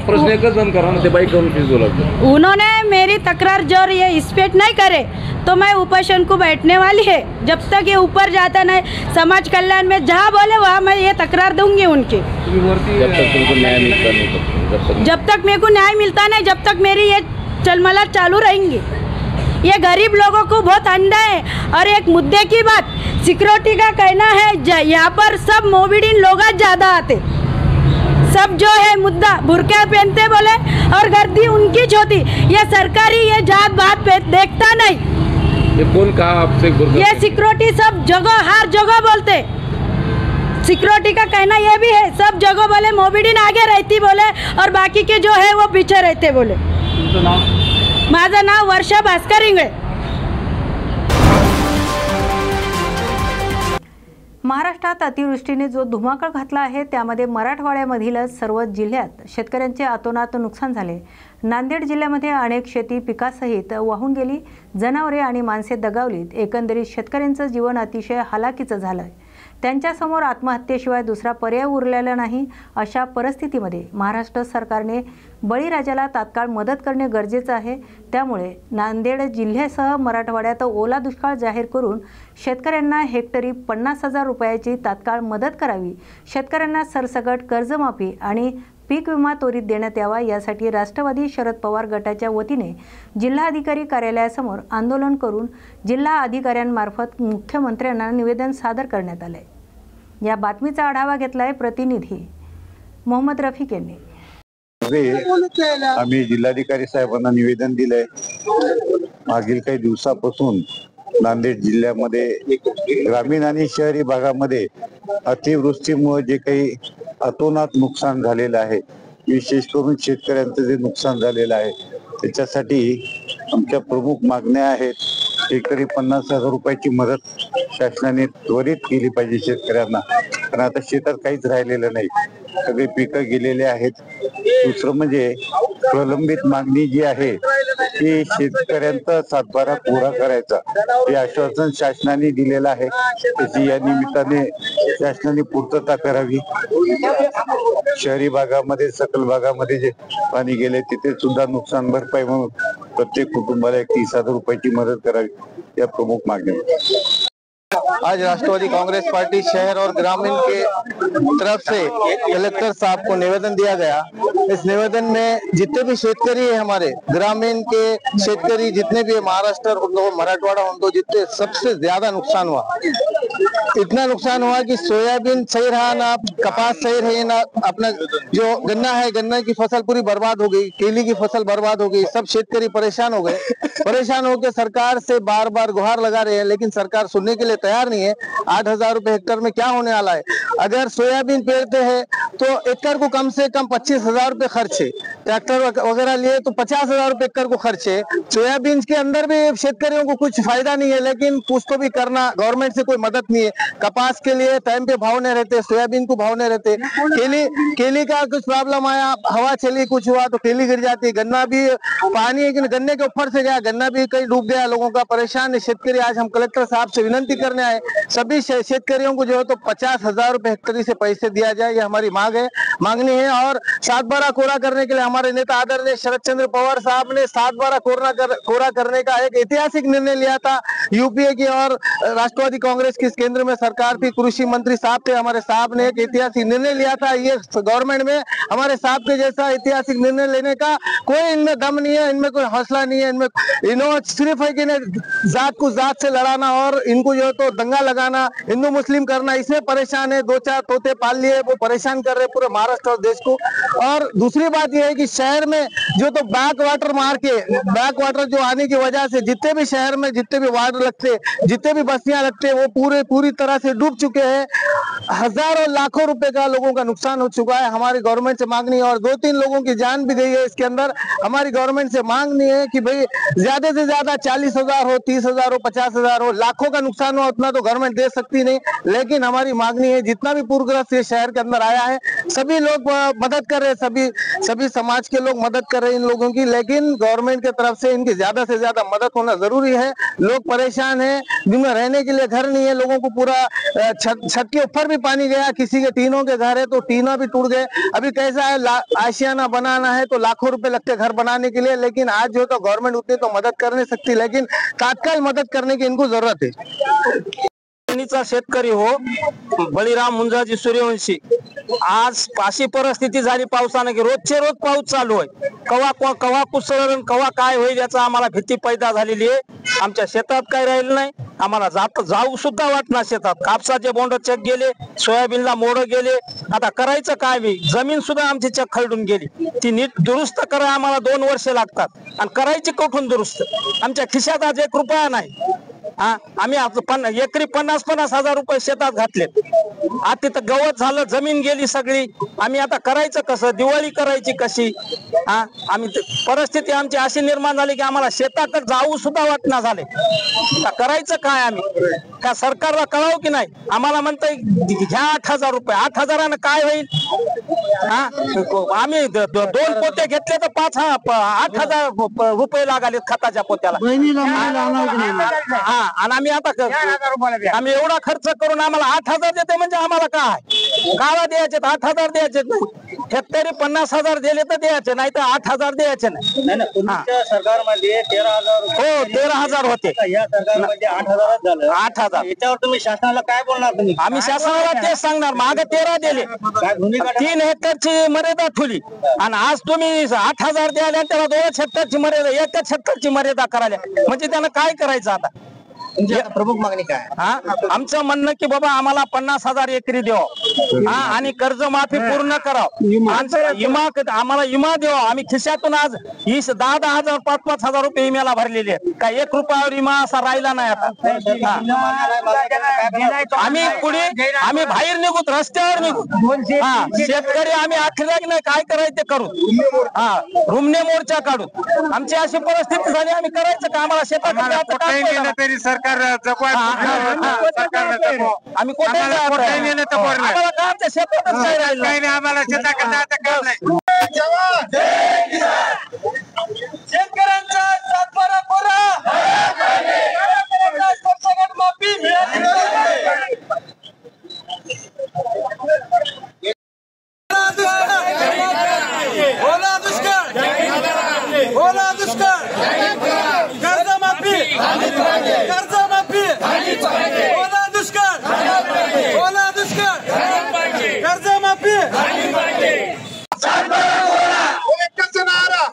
प्रश्न एकच बंद करा ना, ते बाइक कौन फीस बोला? उन्होंने मेरी तकरार जो ये इस्पेट नहीं करे तो मैं उपोषण को बैठने वाली है। जब तक ये ऊपर जाता नहीं, समाज कल्याण में जहाँ बोले वहाँ मैं ये तकरार दूंगी उनकी। जब तक तुमको न्याय मिलता नहीं, जब तक मेरे को न्याय मिलता नहीं, जब तक मेरी ये चलमला चालू रहेंगी। ये गरीब लोगों को बहुत अंडा है। और एक मुद्दे की बात, सिक्योरिटी का कहना है यहाँ पर सब मोबिडिन लोग ज़्यादा आते, सब जो है मुद्दा बुरका पहनते बोले और गर्दी उनकी होती। ये सरकारी ये जात बात पे देखता नहीं। ये कौन कहा आपसे? ये सिक्योरिटी सब जगह हर जगह बोलते। सिक्योरिटी का कहना ये भी है, सब जगह बोले मोबिडिन आगे रहती बोले और बाकी के जो है वो पीछे रहते बोले। माझं नाव वर्षा भास्कर इंगळे। महाराष्ट्रात अतिवृष्टीने जो धुमाकूळ घातला आहे त्यामध्ये मराठवाड्यामधीलच सर्व जिल्ह्यात शेतकऱ्यांचे अतोनात नुकसान झाले। नांदेड जिल्ह्यामध्ये अनेक शेती पिकासहित वाहून गेली, जनावरे आणि माणसे दगावलीत। एकंदरीत शेतकऱ्यांचं जीवन अतिशय हालाकीचं झालंय। त्यांच्यासमोर आत्महत्येशिवाय दुसरा पर्याय उरलेला नाही। अशा परिस्थितीमध्ये महाराष्ट्र सरकारने बळीराजाला तात्काळ मदत करणे गरजेचं आहे। त्यामुळे नांदेड जिल्ह्यासह मराठवाड्यात ओला दुष्काळ जाहीर करून शेतकऱ्यांना हेक्टरी 50,000 रुपयाची तात्काळ मदत करावी। शेतकऱ्यांना सरसकट कर्जमाफी आणि पीक विमा त्वरित देण्यात यावा, यासाठी राष्ट्रवादी शरद पवार गटाच्या वतीने जिल्हाधिकारी कार्यालयासमोर आंदोलन करून जिल्हा अधिकाऱ्यांमार्फत मुख्यमंत्र्यांना निवेदन सादर करण्यात आले। या बातमीचा आढावा घेतलाय प्रतिनिधी मोहम्मद रफिक यांनी। आम्ही जिल्हाधिकारी साहेबांना निवेदन दिलंय। मागील काही दिवसापासून नांदेड जिल्ह्यामध्ये ग्रामीण आणि शहरी भागामध्ये अतिवृष्टीमुळे जे काही अतोनात नुकसान झालेलं आहे, विशेष करून शेतकऱ्यांचं जे नुकसान झालेलं आहे त्याच्यासाठी आमच्या प्रमुख मागण्या आहेत। हेक्टरी 50,000 रुपयाची मदत शासनाने त्वरित केली पाहिजे शेतकऱ्यांना, कारण आता शेतात काहीच राहिलेलं नाही, सगळे पिकं गेलेले आहेत। दुसरं म्हणजे प्रलंबित मागणी जी आहे ती शेतकऱ्यांचा सातबारा पुरा करायचा, हे आश्वासन शासनाने दिलेलं आहे, त्याची या निमित्ताने शासनाने पूर्तता करावी। शहरी भागामध्ये सकल भागामध्ये जे पाणी गेले तिथे सुद्धा नुकसान भरपाई म्हणून प्रत्येक कुटुंबाला 30,000 रुपयाची मदत करावी, या प्रमुख मागण्या। आज राष्ट्रवादी कांग्रेस पार्टी शहर और ग्रामीण के तरफ से कलेक्टर साहब को निवेदन दिया गया। इस निवेदन में जितने भी शेतकरी है, हमारे ग्रामीण के शेतकरी जितने भी महाराष्ट्र हो मराठवाड़ा हो, जितने सबसे ज्यादा नुकसान हुआ, इतना नुकसान हुआ कि सोयाबीन सही रहा ना, कपास सही रही ना, अपना जो गन्ना है, गन्ना की फसल पूरी बर्बाद हो गई, केली की फसल बर्बाद हो गई। सब शेतकरी परेशान हो गए। परेशान होकर सरकार से बार बार गुहार लगा रहे हैं, लेकिन सरकार सुनने के लिए तैयार नहीं है। 8,000 रुपए हेक्टर में क्या होने वाला है? अगर सोयाबीन पेरते हैं तो एकड़ को कम से कम 25,000 रुपए खर्च है। ट्रैक्टर वगैरह लिए तो 50,000 रुपए एकड़ को खर्च है। सोयाबीन के अंदर भी शेतकरियों को कुछ फायदा नहीं है, लेकिन कुछ तो भी करना, गवर्नमेंट से कोई मदद नहीं है। कपास के लिए टाइम पे भाव नहीं रहते, सोयाबीन को भाव नहीं रहते। केली का कुछ प्रॉब्लम आया, हवा चली, कुछ हुआ तो केली गिर जाती। गन्ना भी पानी गन्ने के ऊपर से गया, गन्ना भी कहीं डूब गया, लोगों का परेशान है शेतकरी। आज हम कलेक्टर साहब से विनती करने आए, सभी शेतकरियों को जो है तो 50,000 रुपए हेक्टरी से पैसे दिया जाए, ये हमारी मांगनी है। और 7/12 कोरा करने के लिए हमारे नेता आदरणीय शरद चंद्र पवार साहब ने 7/12 कोरा करने का एक ऐतिहासिक निर्णय लिया था, यूपीए की और राष्ट्रवादी कांग्रेस की केंद्र में सरकार थी, कृषि मंत्री साहब थे, हमारे साहब ने एक ऐतिहासिक निर्णय लिया था। ये गवर्नमेंट में हमारे साहब के जैसा ऐतिहासिक निर्णय लेने का कोई इनमें दम नहीं है, इनमें कोई हौसला नहीं है। इन्होंने सिर्फ है कि जात को जात से लड़ाना और इनको जो तो दंगा लगाना, हिंदू मुस्लिम करना, इसमें परेशान है। 2-4 तोते पाल लिए, वो परेशान कर रहे पूरे महाराष्ट्र और देश को। और दूसरी बात यह है कि शहर में जो तो बैक वाटर मार के, बैक वाटर जो आने की वजह से जितने भी शहर में जितने भी वार्ड लगते, जितने भी बस्तियां लगते, वो पूरी तरह से डूब चुके हैं। हजारों लाखों रुपए का लोगों का नुकसान हो चुका है। हमारी गवर्नमेंट से मांगनी है, और 2-3 लोगों की जान भी गई है इसके अंदर। हमारी गवर्नमेंट से मांगनी है कि भाई ज्यादा से ज्यादा 40,000 हो, 30,000 हो, 50,000 हो, लाखों का नुकसान हो, उतना तो गवर्नमेंट दे सकती नहीं। लेकिन हमारी मांगनी है जितना भी पूरग्रस्त ये शहर के अंदर आया है, सभी लोग मदद कर रहे हैं, सभी समाज के लोग मदद कर रहे हैं इन लोगों की। लेकिन गवर्नमेंट की तरफ से इनकी ज्यादा से ज्यादा मदद होना जरूरी है। लोग परेशान है, जिनमें रहने के लिए घर नहीं है, लोगों को पूरा छत के ऊपर भी पानी गया, किसी के टीनों के घर है तो टीना भी टूट गए। अभी कैसा है, आशियाना बनाना है तो लाखों रुपए लगते घर बनाने के लिए। लेकिन आज जो तो गवर्नमेंट उतनी तो मदद कर नहीं सकती, लेकिन तात्काल मदद करने की इनको जरूरत है। शेतकरी हो बळीराम मुंजाजी सूर्यवंशी, आज अशी परिस्थिती झाली पावसाने की रोजचे रोज पाऊस चालू आहे। कवा कुसळण कवा काय होईल याचा आम्हाला भीती पैदा झालेली आहे। आमच्या शेतात काय राहिलं नाही, आम्हाला जाऊ सुद्धा वाटणार शेतात। कापसाचे बोंड चक गेले, सोयाबीनला मोड गेले, आता करायचं काय बी। जमीन सुद्धा आमची चक खरडून गेली, ती नीट दुरुस्त करा आम्हाला 2 वर्ष लागतात, आणि करायची कुठून दुरुस्त? आमच्या खिशात आज 1 रुपया नाही। आम्ही एकरी 50-50 हजार रुपये शेतात घातले, आज तिथं गवत झालं, जमीन गेली सगळी। आम्ही आता करायचं कसं? दिवाळी करायची कशी? आम्ही परिस्थिती आमची अशी निर्माण झाली की आम्हाला शेताकडे जाऊ सुद्धा वाटना झाले। करायचं काय आम्ही? का सरकारला कळावं की नाही? आम्हाला म्हणतंय घ्या 8,000 रुपये, 8,000 काय होईल? आम्ही 2 पोते घेतले तर 8,000 रुपये लागले खताच्या पोत्याला। आणि आम्ही आता आम्ही एवढा खर्च करून आम्हाला 8,000 देते म्हणजे आम्हाला काय गाळा द्यायचे? 8,000 द्यायचे नाही, हेक्टरी 50,000 दिले तर द्यायचे, नाही तर 8,000 द्यायचे नाही। सरकारमध्ये 13,000 हो 13,000 होते, या सरकारमध्ये 8,000 झालं। 8,000 याच्यावर तुम्ही शासनाला काय बोलणार? तुम्ही आम्ही शासनाला तेच सांगणार, मागे 13 दिले, 3 हेक्टरची मर्यादा ठेवली, आणि आज तुम्ही 8,000 द्यायला त्याला 2 हेक्टरची मर्यादा, 1 हेक्टरची मर्यादा करायला, म्हणजे त्यानं काय करायचं आता? प्रमुख मागणी काय? आमचं म्हणणं की बाबा आम्हाला 50,000 एकरी द्यावं, आणि कर्जमाफी पूर्ण करावं, आम्हाला विमा द्यावा। आम्ही खिशातून आज 10,000 5,000 रुपये विम्याला भरलेले आहेत, काय 1 रुपयावर विमा असा राहिला नाही आता। आम्ही पुढे आम्ही बाहेर निघूत, रस्त्यावर निघू, शेतकरी आम्ही आखल्याक नाही, काय करायचं ते करू, रुमणे मोर्चा काढू। आमची अशी परिस्थिती झाली, आम्ही करायचं का? आम्हाला शेतात तरी सरकार आम्ही कुठे आम्हाला का आमच्या शेतातच काय राहिलं काही नाही, आम्हाला शेताकडे जायचं काम नाही। शेतकऱ्यांचा सातबारा कोरा माफी ओला दुष्काळ, ओला दुष्काळ, कर्जमाफी, कर्जमाफी, ओला दुष्काळ, ओला दुष्काळ, कर्जमाफी, एकच नारा,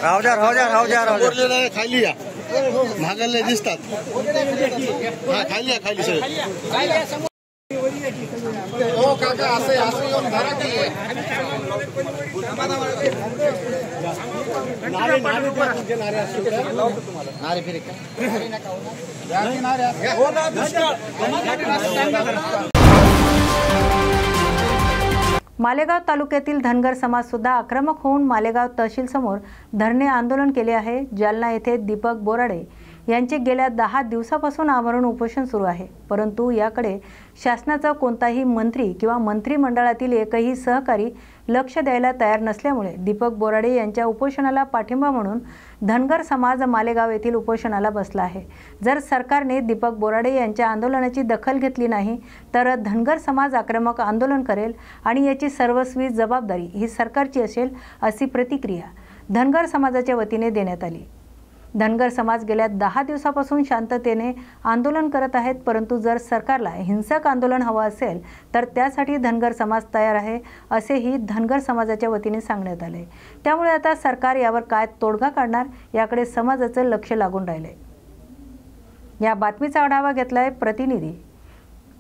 राहू खाली या, महागले दिसतात, खाली या, खाली सगळे। हो काका, असं येऊन धरा की नारे फिरे मालेगाव तालुक्यातील धनगर समाज सुद्धा आक्रमक होऊन मालेगाव तहसील समोर धरणे आंदोलन केले आहे। जालना येथे दीपक बोराडे यांचे गेल्या 10 दिवसापासून आमरण उपोषण सुरू आहे, परंतु याकडे शासनाचा कोणताही मंत्री किंवा मंत्रिमंडळातील एकही सहकारी लक्ष द्यायला तयार नसल्यामुळे दीपक बोराडे यांच्या उपोषणाला पाठिंबा म्हणून धनगर समाज मालेगाव येथील उपोषणाला बसला आहे। जर सरकारने दीपक बोराडे यांच्या आंदोलनाची दखल घेतली नाही तर धनगर समाज आक्रमक आंदोलन करेल आणि याची सर्वस्वी जबाबदारी ही सरकारची असेल, अशी प्रतिक्रिया धनगर समाजाच्या वतीने देण्यात आली। धनगर समाज गेल्या 10 दिवसापासून शांततेने आंदोलन करत आहेत, परंतु जर सरकारला हिंसक आंदोलन हवं असेल तर त्यासाठी धनगर समाज तयार आहे, असेही धनगर समाजाच्या वतीने सांगण्यात आले। त्यामुळे आता सरकार यावर काय तोडगा काढणार याकडे समाजाचं लक्ष लागून राहिले। या बातमीचा आढावा घेतलाय प्रतिनिधी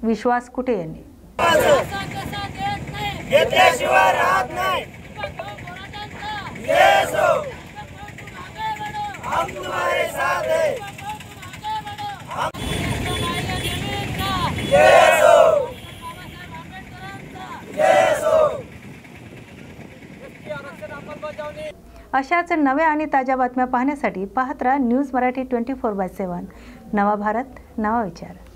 विश्वास कुटे यांनी। हम तुम्हारे साथ हैं। जय हो। अशाच नव्या आणि ताज्या बातम्या पाहण्यासाठी पाहत राहा न्यूज मराठी 24/7। नवा भारत, नवा विचार।